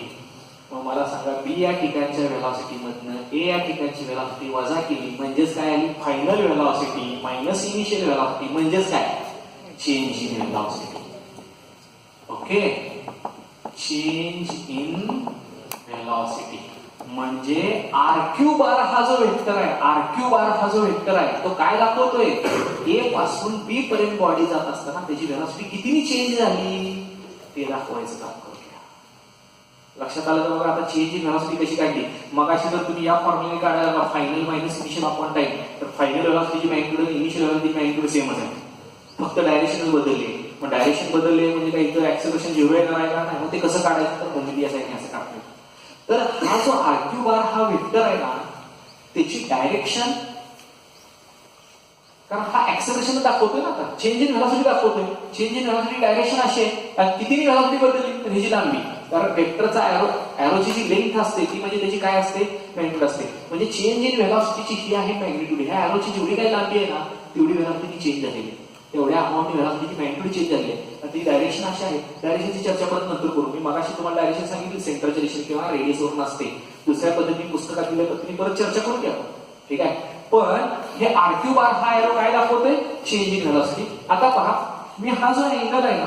मग मला सांगा बी या ठिकाणच्या व्हेलॉसिटी मधनं ए या ठिकाणची व्हेलॉसिटी वजा केली म्हणजेच काय आली, final velocity minus initial velocity म्हणजेच काय, change in velocity. Okay, change in velocity म्हणजे आर क्यू बार हा जो वेक्टर आहे, आर क्यू बार हा जो वेक्टर आहे तो काय दाखवतोय, ए पासून बी पर्यंत बॉडी जात असताना त्याची व्हेलॉसिटी किती चेंज झाली ते दाखवायचं काम करूया. लक्षात आलं तर बघा, आता चेंज इन व्हेलॉसिटी कशी काढली. मगाशी जर तुम्ही या फॉर्म्युले काढायला final minus initial upon time, तर फायनल व्हेलॉसिटीची मॅग्निट्यूड इनिशियल व्हेलॉसिटी मॅग्निट्यूड सेमच आहे, फक्त डायरेक्शनच बदलली. मग डायरेक्शन बदलले म्हणजे काय, इथं ऍक्सेलरेशन झिरो येणार आहे का, नाही. मग ते कसं काढायचं, तर गणिती असं आहे असं काढतो. तर हा जो आर क्यू बार हा वेक्टर आहे ना, त्याची डायरेक्शन, कारण हा ऍक्सेलरेशन दाखवतोय ना, आता चेंज इन व्हेलॉसिटी दाखवतोय. चेंज इन व्हेलॉसिटी डायरेक्शन अशी आहे, किती व्हेलॉसिटी बदलली तर ह्याची लांबी, कारण वेक्टरचा एरोची जी लेंथ असते ती म्हणजे त्याची काय असते, मॅग्निट्यूड असते. म्हणजे चेंज इन व्हेलॉसिटीची ही आहे मॅग्निट्यूड. ह्या एरोची जेवढी काही लांबी आहे ना तेवढी व्हेलॉसिटी चेंज झालेली आहे, तेवढ्या अमाऊंट व्हेलॉसिटीची मॅग्निट्यूड चेंज झाली आहे. ती डायरेक्शन अशी आहे. डायरेक्शनची चर्चा परत नंतर करू. मी मगाशी तुम्हाला डायरेक्शन सांगितली सेंटरच्या दिशेने किंवा रेडियस वरून असते. दुसऱ्या पद्धतीने पुस्तकात दिल्या पद्धतीने परत चर्चा करू घ्या, ठीक आहे. पण हे आर क्यू बार हा एरो काय दाखवतोय, चेंज इन व्हेलॉसिटी. आता पहा, मी हा जो अँगल आहे ना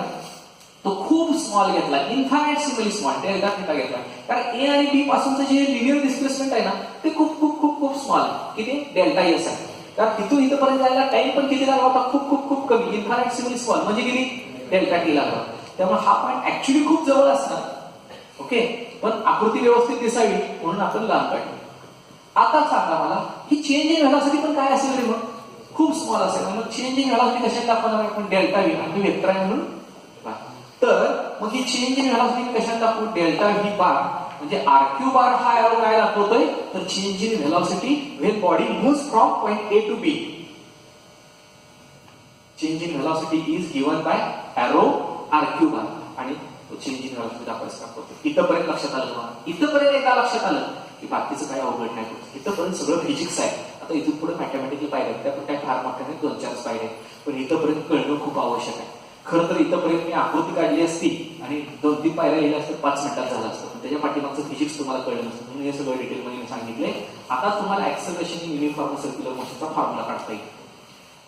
तो खूप स्मॉल घेतला, इन्फायनेटसिमली स्मॉल, डेल्टा थीटा घेतला. कारण ए आणि बी पासूनचं जे लिनियर डिस्प्लेसमेंट आहे ना ते खूप खूप खूप खूप स्मॉल, किती, डेल्टा एस आहे. कारण तिथून इथपर्यंत जायला टाइम पण किती लागला होता, खूप खूप खूप कमी, इन्फायनेटसिमली स्मॉल, म्हणजे किती, डेल्टा टी लागला. त्यामुळे हा पॉईंट ऍक्च्युली खूप जवळ असणार. ओके, पण आकृती व्यवस्थित दिसावी म्हणून आपण लांब काढली. आता सांगा मला, ही चेंज इन व्हेलॉसिटी पण काय असेल रे, मग खूप स्मॉल असेल. मग चेंज इन व्हेलॉसिटी कशात दाखवणार आहे आपण, डेल्टा व्ही, आणि वेक्टर आहे म्हणून. तर मग ही चेंज इन व्हेलॉसिटी कशात दाखवू, डेल्टा व्ही बार. म्हणजे आर क्यू बार हा एरो काय दाखवतोय, तर change in velocity when body moves from point A to B. Change in velocity is given by arrow R Q bar, आणि तो चेंज इन व्हेलॉसिटी दाखवतो. इथपर्यंत लक्षात आलं तुम्हाला, इथपर्यंत एकदा लक्षात आलं की बाकीचं काय अवघड नाही होत. इथपर्यंत सगळं फिजिक्स आहे. आता इथून पुढे मॅथमॅटिकल पाहिजे, त्यातून काय फार मोठ्या नाही, 2-4 पाहिजे, पण इथपर्यंत कळणं खूप आवश्यक आहे. खरं तर इथपर्यंत मी आकृती काढली असती आणि 2-3 पायऱ्या लिहिल्या असतं, 5 मिनिटात झालं असतं, पण त्याच्या पाठीमागचं फिजिक्स तुम्हाला कळलं नसतं. म्हणून हे सगळं डिटेलमध्ये मी सांगितले. आता तुम्हाला ऍक्सेलरेशन इन युनिफॉर्म सर्क्युलर मोशनचा फॉर्म्युला काढता येईल.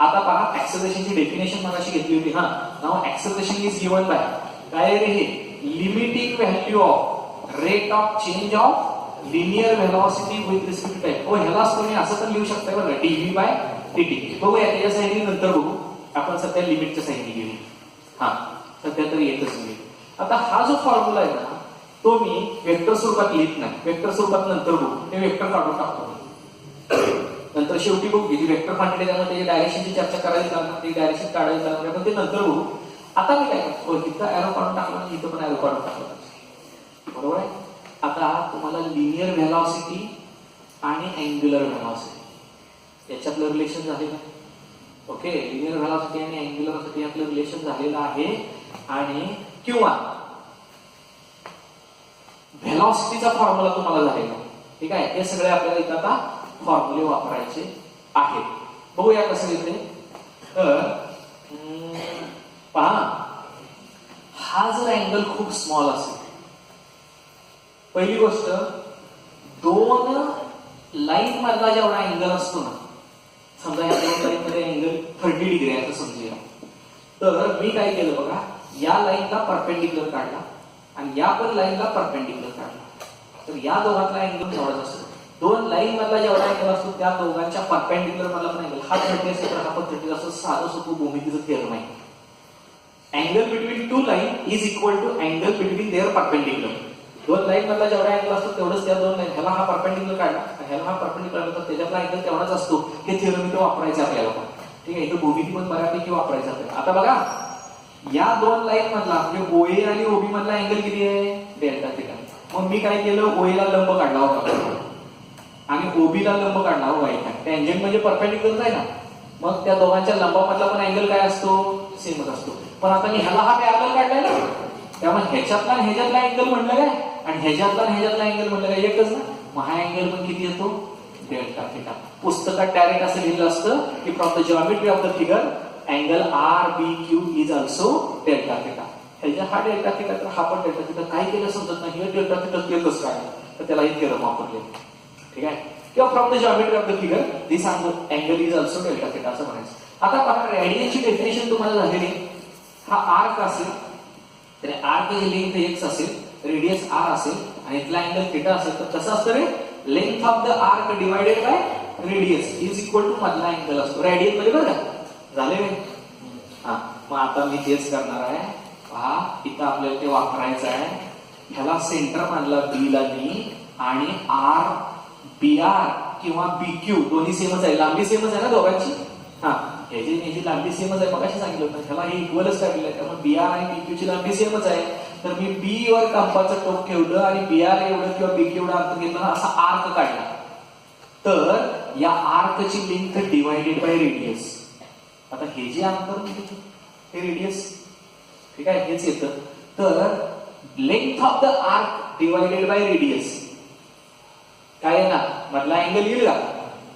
आता पहा ऍक्सेलरेशनची डेफिनेशन मगाशी घेतली होती. हा, नाव ऍक्सेलरेशन इज गिवन बाय काय रे हे, limiting value of rate of change of linear velocity with respect to time. ह्यालाच तुम्ही असं पण लिहू शकता बरं, dv बाय dt. बघूया त्याच्या साईडने नंतर बघू, आपण सध्या लिमिटच्या साईडने घेऊ. हा, सध्या तर येतच नाही. आता हा जो फॉर्म्युला आहे ना, तो मी वेक्टर स्वरूपात लिहित नाही, वेक्टर स्वरूपात नंतर बघू, ते वेक्टर काढून टाकतो नंतर शेवटी बघू. जी वेक्टर क्वांटिटी त्यामुळे त्याची डायरेक्शनची चर्चा करायची लागणार, ती डायरेक्शन काढायची लागणार, आपण ते नंतर बघू. आता मी काय करतो, इथं एरो काढून टाकला, इथं पण एरो काढून टाकला, बरोबर आहे. आता तुम्हाला लिनियर व्हेलॉसिटी आणि अँग्युलर व्हेलॉसिटी याच्यातलं रिलेशन झालेलं आहे. ओके, लिनियर व्हेलॉसिटी आणि अँग्युलर व्हेलॉसिटी यातलं रिलेशन झालेलं आहे. आणि किंवा व्हेलॉसिटीचा फॉर्म्युला तुम्हाला झालेला आहे. ठीक आहे, हे सगळे आपल्याला इथं आता फॉर्म्युले वापरायचे आहेत. बघूया कसं येते. तर पहा, हा जर अँगल खूप स्मॉल असेल, पहिली गोष्ट, दोन लाईन मधला जेवढा अँगल असतो ना, समजा या दोन लाईन मध्ये अँगल 30 डिग्री आहे असं समजूया. तर मी काय केलं बघा, या लाईनला परपेंडिक्युलर काढला आणि या पण लाईनला परपेंडिक्युलर काढला. तर या दोघांतला अँगल जेवढाच असतो, दोन लाईन मधला जेवढा अँगल असतो त्या दोघांच्या परपेंडिक्युलर मधला पण अँगल, हा 30 असेल तर हा पण 30 असं साधं सोपं भूमितीचं थिअरम आहे. Angle between two line is equal to angle between their perpendicular. दोन लाईन मधला जेवढा अँगल असतो तेवढंच त्या दोन लाईन, ह्याला हा परपेंडिक्युलर काढला, ह्याला हा परपेंडिक्युलर, तर त्याच्यातला अँगल तेवढाच असतो. हे थिअरम इथं वापरायचं आपल्याला पण. ठीक आहे, इथं भूमिती पण बऱ्यापैकी वापरायचं आपल्याला. आता बघा, या दोन लाईन मधला म्हणजे ओए आणि ओबी मधला अँगल किती आहे, डेल्टा थिटा. मग मी काय केलं, ओएला लंब काढला होता आणि ओबीला लंब काढला हो वाईट. टँजंट म्हणजे परपेंडिक्युलर आहे ना, मग त्या दोघांच्या लंबामधला पण अँगल काय असतो, सेमच असतो. पण आता मी ह्याला हा पॅरलल काढलाय ना, त्यामुळे ह्याच्यातला आणि ह्याच्यातला अँगल म्हणलं काय, आणि ह्याच्यातला आणि ह्याच्यातला अँगल म्हणलं काय, एकच ना. मग हा अँगल पण किती येतो, डेल्टा थिटा. पुस्तकात डायरेक्ट असं लिहिलं असतं की from the geometry of the figure angle R B Q is also delta theta. ह्याच्या हा डेल्टा थिटा, तर हा पण डेल्टा थिटा. काय केलं समजत नाही, हे डेल्टा थिटा येतच काय, तर त्याला हे थिअरम वापरले. ठीक आहे, किंवा from the geometry of the figure this angle is also delta theta असं म्हणायचं. आता पहा, रेडियनची डेफिनेशन तुम्हाला झालेली. हा आर्क असेल तर आर्क जी लेंथ एक्स असेल, रेडियस आर असेल आणि इथला अँगल थिटा असेल, तर कसं असतं रे, length of the arc divided by radius is equal to मधला अँगल असतो रेडियन मध्ये. बरं का, झाले रे. हा, मग आता मी तेच करणार आहे. पहा, इथं आपल्याला ते वापरायचं आहे. ह्याला सेंटर मानला बी ला बी आणि आर बी आर किंवा बी क्यू दोन्ही सेमच आहे, लांबी सेमच आहे ना दोघांची. हा, ह्याची लांबी सेमच आहे, मगाशी सांगितलं होतं. ह्याला हे इक्वलच काढलेलं आहे, त्यामुळे बी आर आणि बी क्यू ची लांबी सेमच आहे. तर मी बी वर कंपाचं टोक ठेवलं आणि बी आर एवढं किंवा बी क्यू एवढं अंतर घेतलं, असा आर्क काढला. तर या आर्कची लेंथ डिवायडेड बाय रेडियस. आता हे जे अंतर हे रेडियस, ठीक आहे, हेच येतं. तर length of the arc divided by radius काय आहे ना, मधला अँगल येईल का.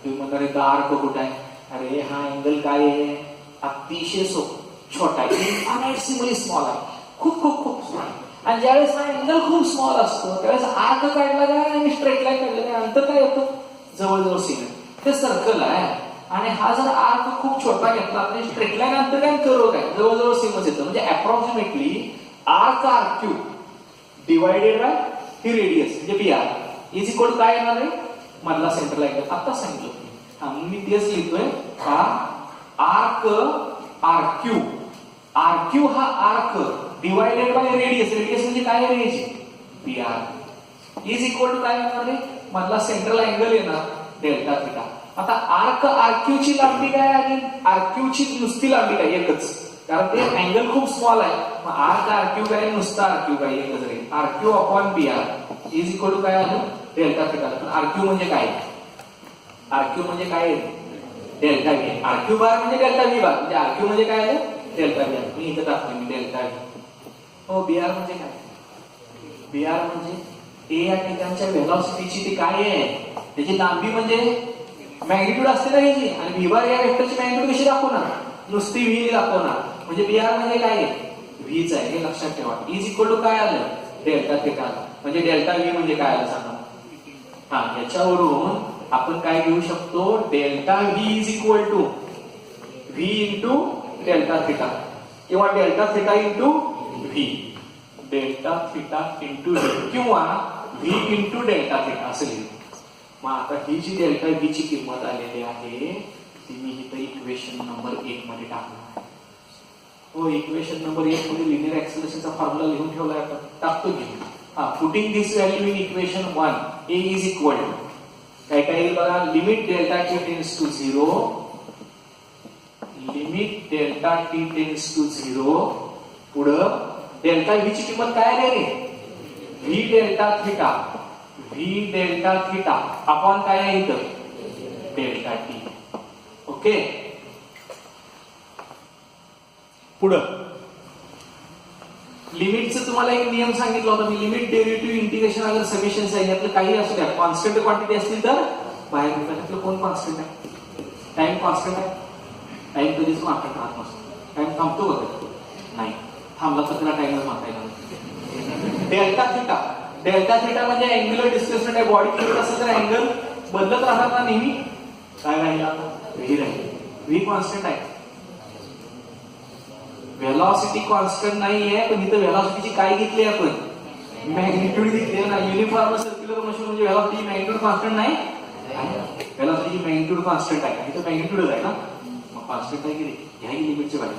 तुम्ही म्हणणार आर्क कुठं आहे, अरे हा अँगल काय आहे, अतिशय छोटा आहे, अनएक्सिमली स्मॉल आहे, खूप खूप खूप स्मॉल. आणि ज्यावेळेस हा अँगल खूप स्मॉल असतो त्यावेळेस आर्क काढला काय आणि स्ट्रेट लाईन काढलं काय, अंतर काय येतं, जवळजवळ सेम. ते सर्कल आहे. आणि हा जर आर्क खूप छोटा घेतला तर स्ट्रेट लाईन अंतर काय, कर्व काय, जवळजवळ सेमच येतं. म्हणजे approximately arc R Q divided by ही रेडियस म्हणजे B R is equal to काय येणार आहे, मधला सेंटर लाईन. आता सांगितलं. हा, मी तेच लिहितोय. हा आर्क आर क्यू हा arc divided by radius, radius म्हणजे काय आहे, range B R is equal to काय येणार आहे, मधला सेंट्रल अँगल येणार डेल्टा थिटा. आता आर्क आरक्यू ची लांबी काय आणि आरक्यू ची नुसती लांबी काय, एकच, कारण ते अँगल खूप स्मॉल आहे. मग आर्क आरक्यू काय, नुसता आरक्यू काय, एकच रे. R Q upon B R is equal to काय आहे, डेल्टा थिटा. पण आरक्यू म्हणजे काय, आरक्यू म्हणजे काय, डेल्टा व्ही. आरक्यू बार म्हणजे डेल्टा व्ही बार, म्हणजे आरक्यू म्हणजे काय आहे, डेल्टा व्ही. मी इथं टाकतो मी डेल्टा व्ही. हो, बी आर म्हणजे काय, बी आर म्हणजे ए या ठिकाणच्या व्हेलॉसिटीची ती काय आहे, त्याची लांबी म्हणजे मॅग्निट्यूड असते ना ह्याची. आणि व्ही बार या वेक्टरची मॅग्निट्यूड कशी दाखवणार, नुसती व्ही दाखवणार. म्हणजे बी आर म्हणजे काय, व्हीच आहे, हे लक्षात ठेवा. इज इक्वल टू काय आलं, डेल्टा थिटा. म्हणजे डेल्टा व्ही म्हणजे काय आलं सांगा. हा, याच्यावरून आपण काय घेऊ शकतो, delta V is equal to V into delta theta किंवा delta theta into V, delta theta into V किंवा व्ही इंटू डेल्टा थिटा असं लिहिलं. मग आता ही जी डेल्टा व्ही ची किंमत आलेली आहे ती मी इथं इक्वेशन नंबर 1 मध्ये टाकणार आहे. हो, इक्वेशन नंबर 1 मध्ये लिनियर ऍक्सेलरेशनचा फॉर्म्युला लिहून ठेवलाय आपण, टाकतो की. Putting this value in equation 1 a is equal to काय काय येईल बघा, limit delta T tends to 0, limit delta T tends to 0 पुढं डेल्टा व्ही ची किंमत काय आहे रे, V delta theta, V delta theta upon काय आहे इथं डेल्टा टी. ओके, पुढं लिमिटचं तुम्हाला एक नियम सांगितला होता मी, लिमिट डेरिव्हेटिव्ह इंटिग्रेशन अगर समेशन आहे यातलं काही असू द्या, कॉन्स्टंट क्वांटिटी असतील तर बाहेर त्यातलं कोण कॉन्स्टंट आहे, टाइम कॉन्स्टंट आहे, टाइम कधीच मागत राहत नसतो, टाइम थांबतो बघा नाही, थांबला तर त्याला टाइमच मागता येणार. डेल्टा थिटा, डेल्टा थिटा म्हणजे अँग्युलर डिस्प्लेसमेंट आहे, बॉडी फिरत असेल तर अँगल बदलत राहणार ना नेहमी, काय राहील आता व्ही राहील, व्ही कॉन्स्टंट आहे. व्हेलॉसिटी कॉन्स्टंट नाहीये, पण इथं व्हेलॉसिटीची काय घेतली आपण, मॅग्निट्यूड घेतली ना. युनिफॉर्म सर्क्युलर मोशन म्हणजे व्हेलॉसिटी मॅग्निट्यूड कॉन्स्टंट नाही, व्हेलॉसिटीची मॅग्निट्यूड कॉन्स्टंट आहे, इथं मॅग्निट्यूडच आहे ना, मग कॉन्स्टंट आहे की ह्या लिमिटच्या बाहेर,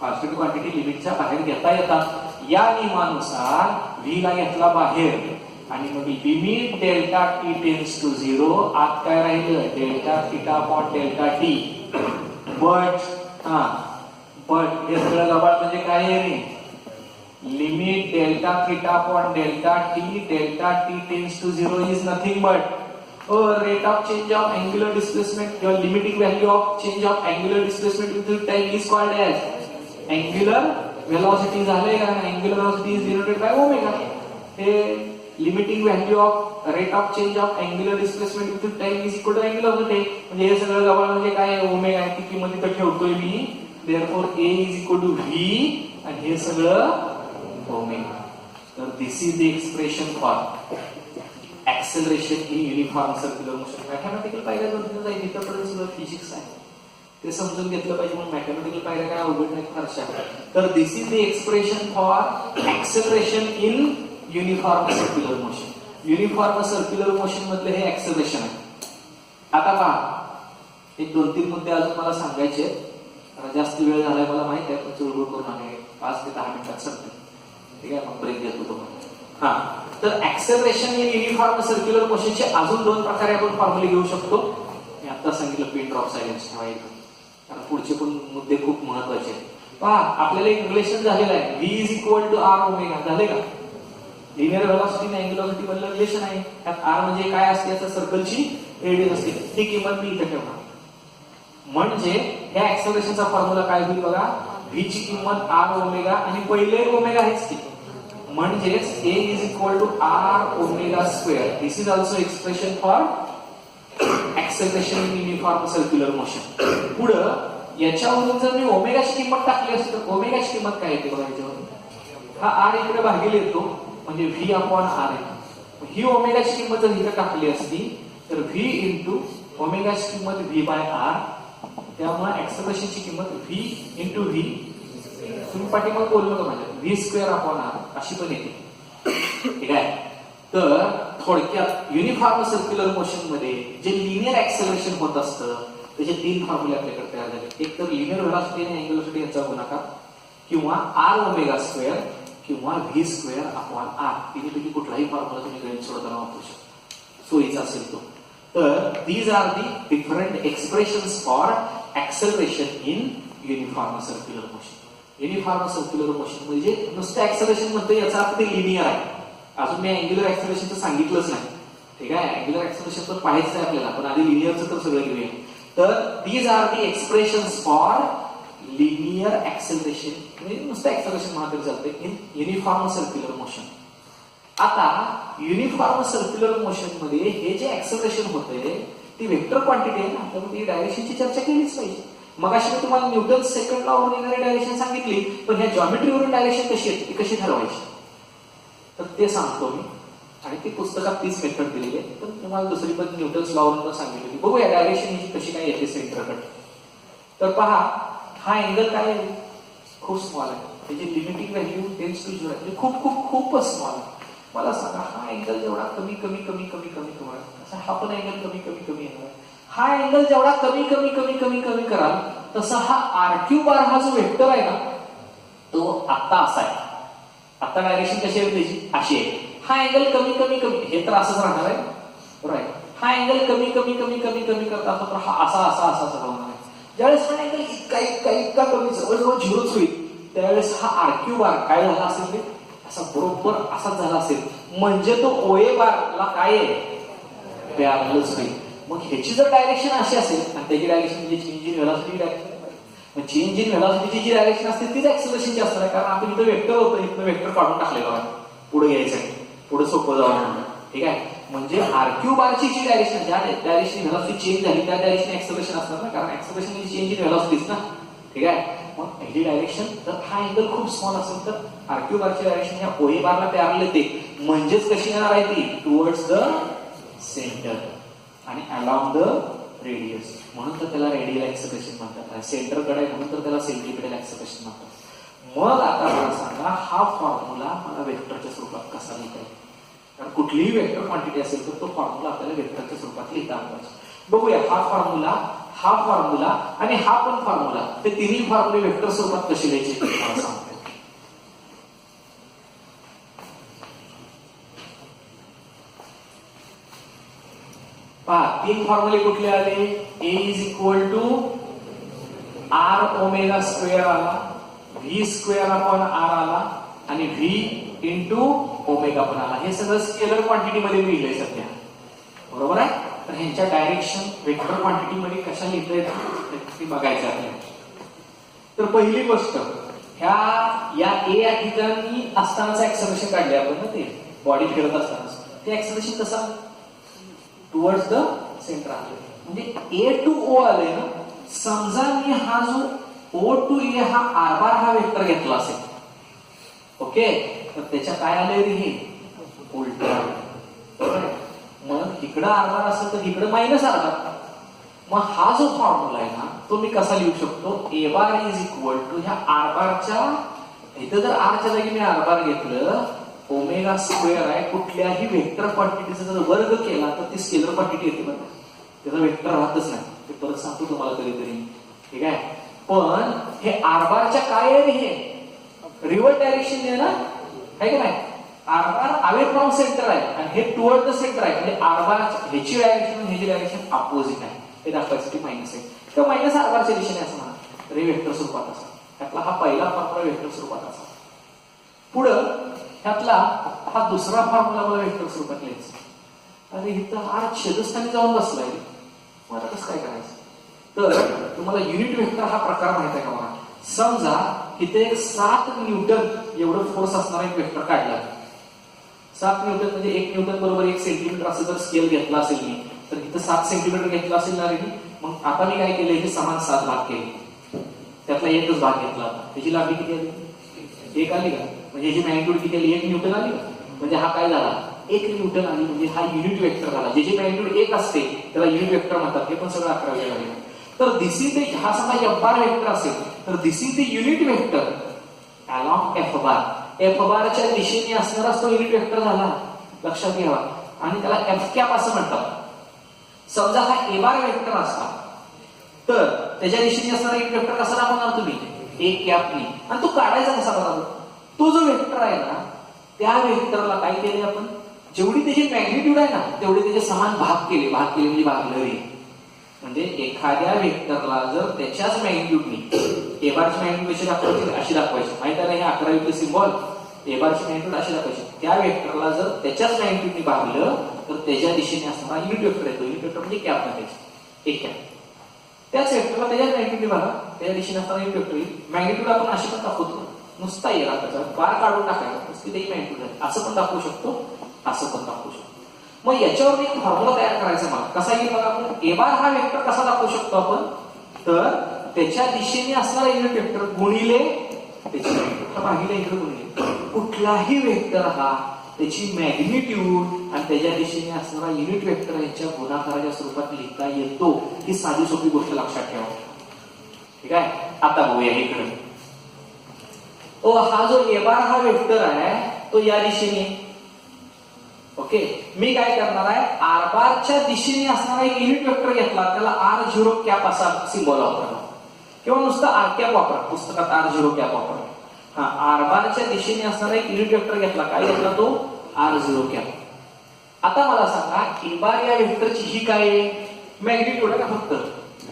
कॉन्स्टंट क्वांटिटी लिमिटच्या बाहेर घेता येतात. या नियमानुसार व्ही ला घेतला बाहेर आणि मग limit delta T tends to 0, आत काय राहिलं delta theta upon delta T. But हे सगळं गबाळ म्हणजे काय आहे रे, limit delta theta upon delta T tends to 0 is nothing but rate of change of angular displacement किंवा limiting value of change of angular displacement with time is called as angular velocity. झाले का, angular velocity is denoted by omega. हे limiting value of rate of change of angular displacement with time is equal to angular velocity. म्हणजे हे सगळं गबाळ म्हणजे काय, omega आहे ती किंमत इथं ठेवतोय मी, therefore a is equal to v आणि हे सगळं ओमेगा. तर this is the expression for acceleration in uniform circular motion. Mathematical पायऱ्या दोन जाईल, इथपर्यंत सगळं फिजिक्स आहे ते समजून घेतलं पाहिजे, म्हणून मॅथमॅटिकल पायऱ्या काय अवघड नाही फारशा. तर this is the expression for acceleration in uniform circular motion. Uniform circular motion मधलं हे ऍक्सेलरेशन आहे. आता पहा, एक 2-3 मुद्दे अजून मला सांगायचे, जास्त वेळ झालाय मला माहित आहे, पण चुळबुळ करून आहे 5 ते 10 मिनिटात संपते. ठीक आहे, मग ब्रेक देतो तुम्हाला. तर ऍक्सेलरेशन इन युनिफॉर्म सर्क्युलर मोशनचे अजून 2 प्रकारे आपण फॉर्म्युले घेऊ शकतो. मी आता सांगितलं पिन ड्रॉप सायलेन्स ठेवायचं, कारण पुढचे पण मुद्दे खूप महत्वाचे आहेत. पहा, आपल्याला एक रिलेशन झालेलं आहे, V is equal to R omega. झाले का, लिनियर व्हेलॉसिटी आणि अँग्युलर व्हेलॉसिटी मधलं रिलेशन आहे. त्यात आर म्हणजे काय असते, याचा सर्कलची रेडियस असते, ती किंमत मी इथे ठेवणार. म्हणजे ह्या ऍक्सेलरेशनचा फॉर्म्युला काय होईल बघा, व्ही ची किंमत आर ओमेगा आणि पहिले ओमेगा आहेच की, म्हणजेच A is equal to R omega square. This is also expression for acceleration in uniform circular motion. पुढं याच्यावरून जर मी ओमेगाची किंमत टाकली असती तर ओमेगाची किंमत काय येते बघा, याच्यावर हा आर इकडे भागिले येतो म्हणजे व्ही अपॉन आर येतो. ही ओमेगाची किंमत जर इथे टाकली असती तर व्ही इंटू ओमेगाची किंमत व्ही बाय आर, त्यामुळे ऍक्सेलरेशनची किंमत व्ही इंटू व्ही, तुम्ही पाठीमागे बोललो का माझ्या, व्ही स्क्वेअर अपॉन आर अशी पण येते. ठीक आहे, तर थोडक्यात युनिफॉर्म सर्क्युलर मोशन मध्ये जे लिनियर ऍक्सेलरेशन होत असतं त्याचे 3 फॉर्म्युले आपल्याकडे तयार झाले. एक तर लिनियर व्हेलॉसिटी आणि अँग्युलर व्हेलॉसिटी यांचा गुणाकार, किंवा आर ओमेगा स्क्वेअर, किंवा व्ही स्क्वेअर अपॉन आर. तिन्हीपैकी कुठलाही फॉर्म्युला तुम्ही गणित सोडताना वापरू शकता, सोयीचा असेल तो. तर these are the different expressions for acceleration in uniform circular motion. Uniform circular motion म्हणजे नुसतं ऍक्सेलरेशन म्हणतो याचा अर्थ ते लिनियर आहे. अजून मी अँग्युलर ऍक्सेलरेशनचं सांगितलंच नाही. ठीक आहे, अँग्युलर ऍक्सेलरेशन पण पाहायचं आहे आपल्याला, पण आधी लिनियरचं तर सगळं घेऊया. तर these are the expressions for linear acceleration म्हणजे नुसतं ऍक्सेलरेशन म्हणा तरी चालते इन युनिफॉर्म सर्क्युलर मोशन. आता युनिफॉर्म सर्क्युलर मोशन मध्ये हे जे ऍक्सेलरेशन होतंय ती वेक्टर क्वांटिटी आहे ना, त्यामुळे ती डायरेक्शनची चर्चा केलीच पाहिजे. मग अशी मी तुम्हाला न्यूटन सेकंड लॉ वरून येणारी डायरेक्शन सांगितली, पण ह्या जॉमेट्रीवरून डायरेक्शन कशी येते, ती कशी ठरवायची, तर ते सांगतो मी. आणि ती पुस्तकात 30 मेथड दिलेली आहे, पण तुम्हाला दुसरी पण न्यूटन्स लॉ वरून पण सांगितली. बघूया डायरेक्शन ही कशी काय येते सेंटरकडे. तर पहा, हा अँगल काय आहे? खूप स्मॉल आहे. त्याची लिमिटिंग व्हॅल्यू टेन्स टू 0 म्हणजे खूप खूप खूपच स्मॉल आहे. मला सांगा हा अँगल जेवढा कमी कमी कमी कमी कमी कमी तसा हा पण अँगल कमी कमी कमी येणार. हा अँगल जेवढा कमी कमी कमी कमी कमी कराल तसा हा RQ बार हा जो वेक्टर आहे ना तो आता असा आहे. आता डायरेक्शन कशी आहे त्याची? अशी आहे. हा अँगल कमी कमी कमी हे तर असंच राहणार आहे. राईट. हा अँगल कमी कमी कमी कमी कमी करता असतो तर हा असा असा असा होणार आहे. ज्यावेळेस हा अँगल इतका इतका इतका कमी जवळजवळ 0च होईल त्यावेळेस हा RQ बार काय झाला असेल ते असा बरोबर असाच झाला असेल. म्हणजे तो OA बारला काय आहे? पॅरलच होईल. मग ह्याची जर डायरेक्शन अशी असेल आणि त्याची डायरेक्शन म्हणजे चेंज इन व्हेलॉसिटी डायरेक्शन, मग चेंज इन व्हेलॉसिटीची जी डायरेक्शन असते तीच ऍक्सेलरेशनची असणार आहे. कारण आपण इथं वेक्टर होतं इथं वेक्टर काढून टाकलेलं आहे पुढे यायचं आहे, पुढे सोपं जावं म्हणून. ठीक आहे. म्हणजे RQ बारची जी डायरेक्शन ज्या डायरेक्शन व्हेलॉसिटी चेंज झाली त्या डायरेक्शन ऍक्सेलरेशन असणार ना, कारण ऍक्सेलरेशन म्हणजे चेंज इन व्हेलॉसिटीच ना. ठीक आहे. मग पहिली डायरेक्शन जर हा अँगल खूप स्मॉल असेल तर RQ बारची डायरेक्शन या OA बारला पॅरलल येते. म्हणजेच कशी येणार आहे ती? टुवर्ड्स द सेंटर आणि अलॉंग द रेडियस. म्हणून तर त्याला रेडियल ऍक्सेलरेशन म्हणतात. सेंटरकडे आहे म्हणून तर त्याला सेंट्रिपेटल ऍक्सेलरेशन म्हणतात. मग आता मला सांगा हा फॉर्म्युला मला वेक्टरच्या स्वरूपात कसा लिहिता येईल? कारण कुठलीही वेक्टर क्वांटिटी असेल तर तो फॉर्म्युला आपल्याला वेक्टरच्या स्वरूपात लिहिता आला. बघूया हा फॉर्म्युला आणि हा पण फॉर्म्युला ते तिन्ही फॉर्म्युले वेक्टर स्वरूपात कसे लिहायचे मला सांगतो. पहा तीन फॉर्म्युले कुठले आले? A is equal to R omega square आला, V स्क्वेअर अपॉन R आला आणि V इंटू ओमेगा पण आला. हे सगळं स्केलर क्वांटिटी मध्ये लिहिलंय सध्या. बरोबर आहे. तर ह्यांच्या डायरेक्शन वेक्टर क्वांटिटी मध्ये कशा लिहिता येते ते बघायचं आहे. तर पहिली गोष्ट ह्या या A या ठिकाणी असतानाचं ऍक्सेलरेशन काढले आपण ना, ते बॉडी फिरत असताना ते ऍक्सेलरेशन कसं टुवर्ड्स द सेंटर आले. म्हणजे A टू O आले ना. समजा मी हा जो O टू A हा R बार हा वेक्टर घेतला असेल, ओके, तर त्याच्या काय आलंय रे हे उलट. मग इकडं R बार असेल तर इकडं मायनस R बार. मग हा जो फॉर्म्युला आहे ना तो मी कसा लिहू शकतो? A bar is equal to ह्या R बारच्या इथं जर R च्या जागी मी R बार घेतलं ओमेगा स्क्वेअर आहे. कुठल्याही वेक्टर क्वांटिटीचा जर वर्ग केला तर ती स्केलर क्वांटिटी येते बरं, त्याचा वेक्टर राहतच नाही. ते परत सांगतो तुम्हाला कधीतरी. ठीक आहे. पण हे R बारच्या काय आहे हे रिव्हर्स डायरेक्शन आहे ना, आहे का नाही? R bar away from centre आहे आणि हे टुवर्ड द सेंटर आहे. म्हणजे R बार ह्याची डायरेक्शन आणि ह्याची डायरेक्शन अपोजिट आहे. हे दाखवायसाठी मायनस आहे किंवा मायनस R बारच्या दिशेने असं म्हणा. तर हे वेक्टर स्वरूपात असा. त्यातला हा पहिला फॉर्म्युला वेक्टर स्वरूपात असा. पुढं ह्यातला हा दुसरा फॉर्म्युला मला वेक्टर स्वरूपात लिहायचा. अरे इथं R छेदस्थानी जाऊन बसलाय. मग आता कसं काय करायचं? तर तुम्हाला युनिट वेक्टर हा प्रकार माहित आहे का मला? समजा इथे एक 7 न्यूटन एवढं फोर्स असणारा एक वेक्टर काढला. 7 न्यूटन म्हणजे 1 न्यूटन बरोबर 1 सेंटीमीटर असं जर स्केल घेतला असेल मी तर इथं 7 सेंटीमीटर घेतला असेल ना रे. मग आता मी काय केलं? हे समान 7 भाग केले. त्यातला एकच भाग घेतला. त्याची लांबी किती आली? 1 आली का? म्हणजे ह्याची मॅग्निट्यूड किती आली? 1 न्यूटन आली का? म्हणजे हा काय झाला? 1 न्यूटन आली. म्हणजे हा युनिट वेक्टर झाला. ज्याची मॅग्निट्यूड 1 असते त्याला युनिट वेक्टर म्हणतात. हे पण सगळं 11वी झाले. तर दिस इज द हा समजा F बार वेक्टर असेल तर this is the unit vector along F bar. F बारच्या दिशेने असणारा तो युनिट वेक्टर झाला. लक्षात घ्यावा. आणि त्याला F कॅप असं म्हणतात. समजा हा A बार वेक्टर असला तर त्याच्या दिशेने असणारा युनिट वेक्टर कसा दाखवणार तुम्ही? A कॅपने. आणि तो काढायचा कसा बरोबर? तो जो वेक्टर आहे ना त्या वेक्टरला काय केले आपण? जेवढी त्याची मॅग्निट्यूड आहे ना तेवढे त्याचे समान भाग केले. भाग केले म्हणजे भागले रे. म्हणजे एखाद्या वेक्टरला जर त्याच्याच मॅग्निट्यूडनी A बारची मॅग्निट्यूड कशी दाखवायची? अशी दाखवायची. माहिती आहे ना हे 11वी सिम्बॉल. A बारची मॅग्निट्यूड अशी दाखवायची. त्या वेक्टरला जर त्याच्याच मॅग्निट्यूडनी भागलं तर त्याच्या दिशेने असणारा युनिट वेक्टर येतो. युनिट वेक्टर म्हणजे कॅप टाकायची. एक कॅप. त्याच वेक्टरला त्याच्याच मॅग्निट्यूडनी भागा त्याच्या दिशेने असणारा युनिट वेक्टर येईल. मॅग्निट्यूड आपण अशी पण दाखवतो. नुसता येईल त्याचा बार काढून टाकायचा नुसती त्याची मॅग्निट्यूड आहे. असं पण दाखवू शकतो, असं पण दाखवू शकतो. मग याच्यावर एक फॉर्म्युला तयार करायचा मला. कसा येईल बघा आपण? A बार हा वेक्टर कसा दाखवू शकतो आपण? तर त्याच्या दिशेने असणारा युनिट वेक्टर गुणिले त्याची मॅग्निट्यूड भागिले इकडे गुणिले कुठलाही वेक्टर हा त्याची मॅग्निट्यूड आणि त्याच्या दिशेने असणारा युनिट वेक्टर यांच्या गुणाकाराच्या स्वरूपात लिहिता येतो. ही साधी सोपी गोष्ट लक्षात ठेवा. ठीक आहे. आता बघूया इकडे. हा जो ए बार हा वेक्टर आहे तो या दिशेने. ओके, मी काय करणार आहे, आर बारच्या दिशेने असणारा एक युनिट वेक्टर घेतला, त्याला R0 कॅप असा सिंबॉल वापरला, किंवा नुसतं आर कॅप वापरा, पुस्तकात R0 कॅप वापरा. हा, आर बारच्या दिशेने असणारा एक युनिट वेक्टर घेतला, काय घेतला तो R0 कॅप. आता मला सांगा ए बार या वेक्टरची ही काय आहे, मॅग्निट्यूड आहे का, फक्त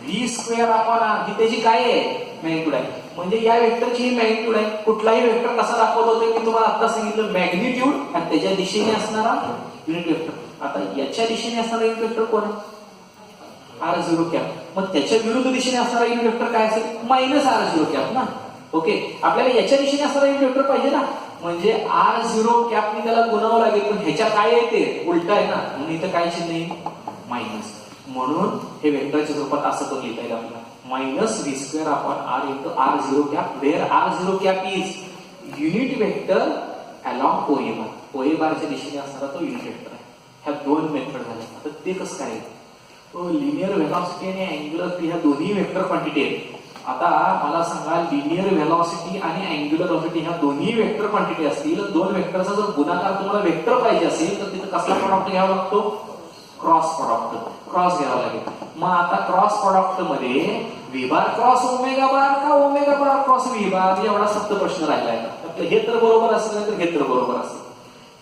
V² अपॉन R ही त्याची काय आहे, मॅग्निट्यूड आहे. म्हणजे या वेक्टरची ही मॅग्निट्यूड आहे. कुठलाही वेक्टर कसा दाखवत होतो मी तुम्हाला आता सांगितलं, मॅग्निट्यूड आणि त्याच्या दिशेने असणारा युनिट वेक्टर. आता याच्या दिशेने असणारा युनिट वेक्टर कोण आहे, R0 कॅप. मग त्याच्या विरुद्ध दिशेने असणारा युनिट वेक्टर काय असेल, -R0 कॅप ना. ओके, आपल्याला याच्या दिशेने असणारा युनिट वेक्टर पाहिजे ना, म्हणजे R0 कॅपने त्याला गुणावं लागेल, पण ह्याच्या काय आहे ते उलट आहे ना, म्हणून इथं काय चिन्ह येईल, मायनस. म्हणून हे वेक्टरच्या रूपात असं पण लिहिता येईल आपल्याला, -V² upon R into R0 cap, where R0 cap is unit vector along OA bar. OA बारच्या दिशेने असणारा तो युनिट वेक्टर आहे. ह्या दोन मेथड झाल्या. आता ते कसं काय, लिनियर व्हेलॉसिटी आणि अँग्युलर ह्या दोन्ही वेक्टर क्वांटिटी आहेत. आता मला सांगा, लिनियर व्हेलॉसिटी आणि अँग्युलर व्हेलॉसिटी ह्या दोन्ही वेक्टर क्वांटिटी असतील, दोन वेक्टरचा जर गुणाकार तुम्हाला वेक्टर पाहिजे असेल तर तिथं कसला प्रॉडक्ट घ्यावा लागतो, क्रॉस प्रॉडक्ट, क्रॉस घ्यावा लागेल. मग आता क्रॉस प्रॉडक्ट मध्ये व्ही बार क्रॉस ओमेगा बार का ओमेगा बार क्रॉस व्ही बार, एवढा सप्त प्रश्न राहिलाय. त्यातलं हे तर बरोबर असेल नाही तर हे तर बरोबर असेल.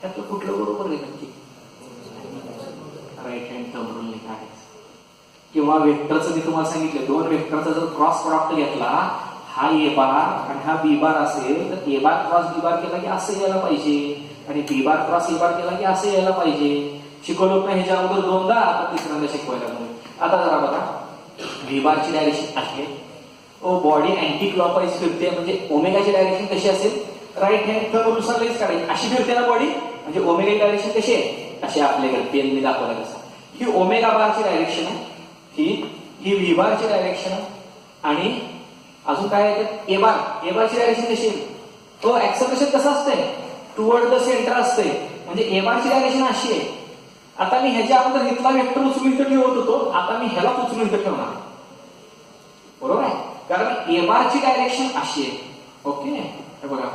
त्यातलं कुठलं बरोबर आहे नक्की, राईट हँड थंब रूल आहे. किंवा वेक्टरचं मी तुम्हाला सांगितलं, दोन वेक्टरचा जर क्रॉस प्रॉडक्ट घेतला, हा ए बार आणि हा बी बार असेल तर ए बार क्रॉस बी बार केला की असं यायला पाहिजे, आणि बी बार क्रॉस ए बार केला की असं यायला पाहिजे. शिकवलं पण ह्याच्या अगोदर दोनदा, आता तिसऱ्यांदा शिकवायला लागलो. आता जरा बघा, व्ही बारची डायरेक्शन आहे, बॉडी अँटी क्लॉकवाईज फिरते, म्हणजे ओमेगाची डायरेक्शन कशी असेल, राईट हँड थंब नुसार लगेच काढायची, अशी फिरते ना बॉडी, म्हणजे ओमेगाची डायरेक्शन कशी आहे, अशी आपल्याकडे पेन मी दाखवला कसं. ही ओमेगा बारची डायरेक्शन आहे, ही व्ही बारची डायरेक्शन आहे, आणि अजून काय आहे, ए बारची डायरेक्शन कशी आहे, तो ऍक्सेलरेशन कसं असतंय, टुवर्ड द सेंटर असते, म्हणजे ए बारची डायरेक्शन अशी आहे. आता मी ह्याच्या अगोदर इथला वेक्टर उचलून इथं ठेवत होतो, आता मी ह्याला उचलून इथं ठेवणार, बरोबर आहे, कारण ए बारची डायरेक्शन अशी आहे. ओके, हे बघा,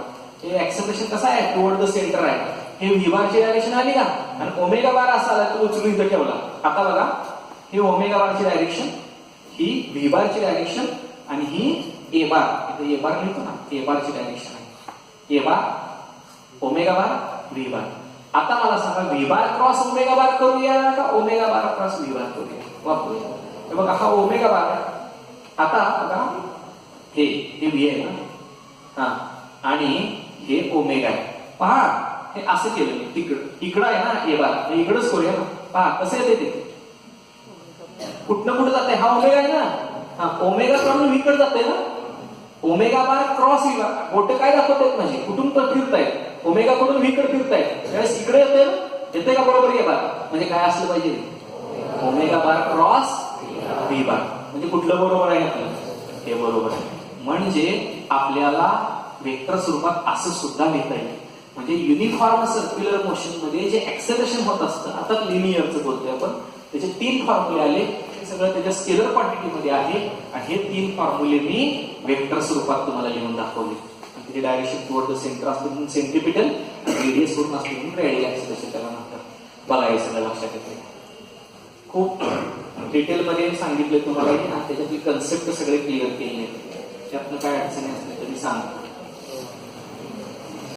हे ऍक्सेलरेशन कसं आहे, टुवर्ड द सेंटर आहे. हे व्ही बारची डायरेक्शन आली का, आणि ओमेगा बार असा आला तो उचलून इथं ठेवला. आता बघा, ही ओमेगा बारची डायरेक्शन, ही व्ही बारची डायरेक्शन, आणि ही ए बार, इथे ए बार लिहितो ना, ए बारची डायरेक्शन आहे. ए बार ओमेगा बार व्ही बार. आता मला सांगा, व्ही बार क्रॉस ओमेगा बार करूया का ओमेगा बार क्रॉस व्ही बार करूया, वापरूया. हे बघा, हा ओमेगा बार आहे. आता बघा, हे व्ही आहे ना, हा, आणि हे ओमेगा आहे. पहा, हे असं केलं, इकडं आहे ना ए बार, इकडंच करूया ना. पहा कसं येते ते, कुठनं कुठं जाते, हा ओमेगा आहे ना, हा ओमेगा कडून व्ही कडे जाते ना, ओमेगा बार क्रॉस व्ही बार. बोट काय दाखवतात माझी, कुठून तर फिरतायत, ओमेगा कडून व्ही कडे फिरतायत, त्यावेळेस इकडे येते ना, येते का बरोबर ए बार, म्हणजे काय असलं पाहिजे, ओमेगा बार क्रॉस व्ही बार. म्हणजे कुठलं बरोबर आहे आपलं, हे बरोबर आहे. म्हणजे आपल्याला वेक्टर स्वरूपात असं सुद्धा लिहिता येईल. म्हणजे युनिफॉर्म सर्क्युलर मोशन मध्ये जे ऍक्सेलरेशन होत असतं, आता लिनियरचं बोलतोय आपण, त्याचे 3 फॉर्म्युले आले, हे सगळं त्याच्या स्केलर क्वांटिटी मध्ये आहे, आणि हे 3 फॉर्म्युले मी वेक्टर स्वरूपात तुम्हाला लिहून दाखवले. त्याची डायरेक्शन टुवर्ड द सेंटर असते म्हणून सेंट्रिपिटल, रेडियस वरून असते म्हणून रेडियल ऍक्सेलरेशन त्याला म्हणतात. बघा, हे सगळं लक्षात येते. खूप डिटेल मध्ये सांगितलं तुम्हाला, त्याच्यातली कन्सेप्ट सगळे क्लिअर केले, त्यातनं काय अडचणी असतील तरी सांगा.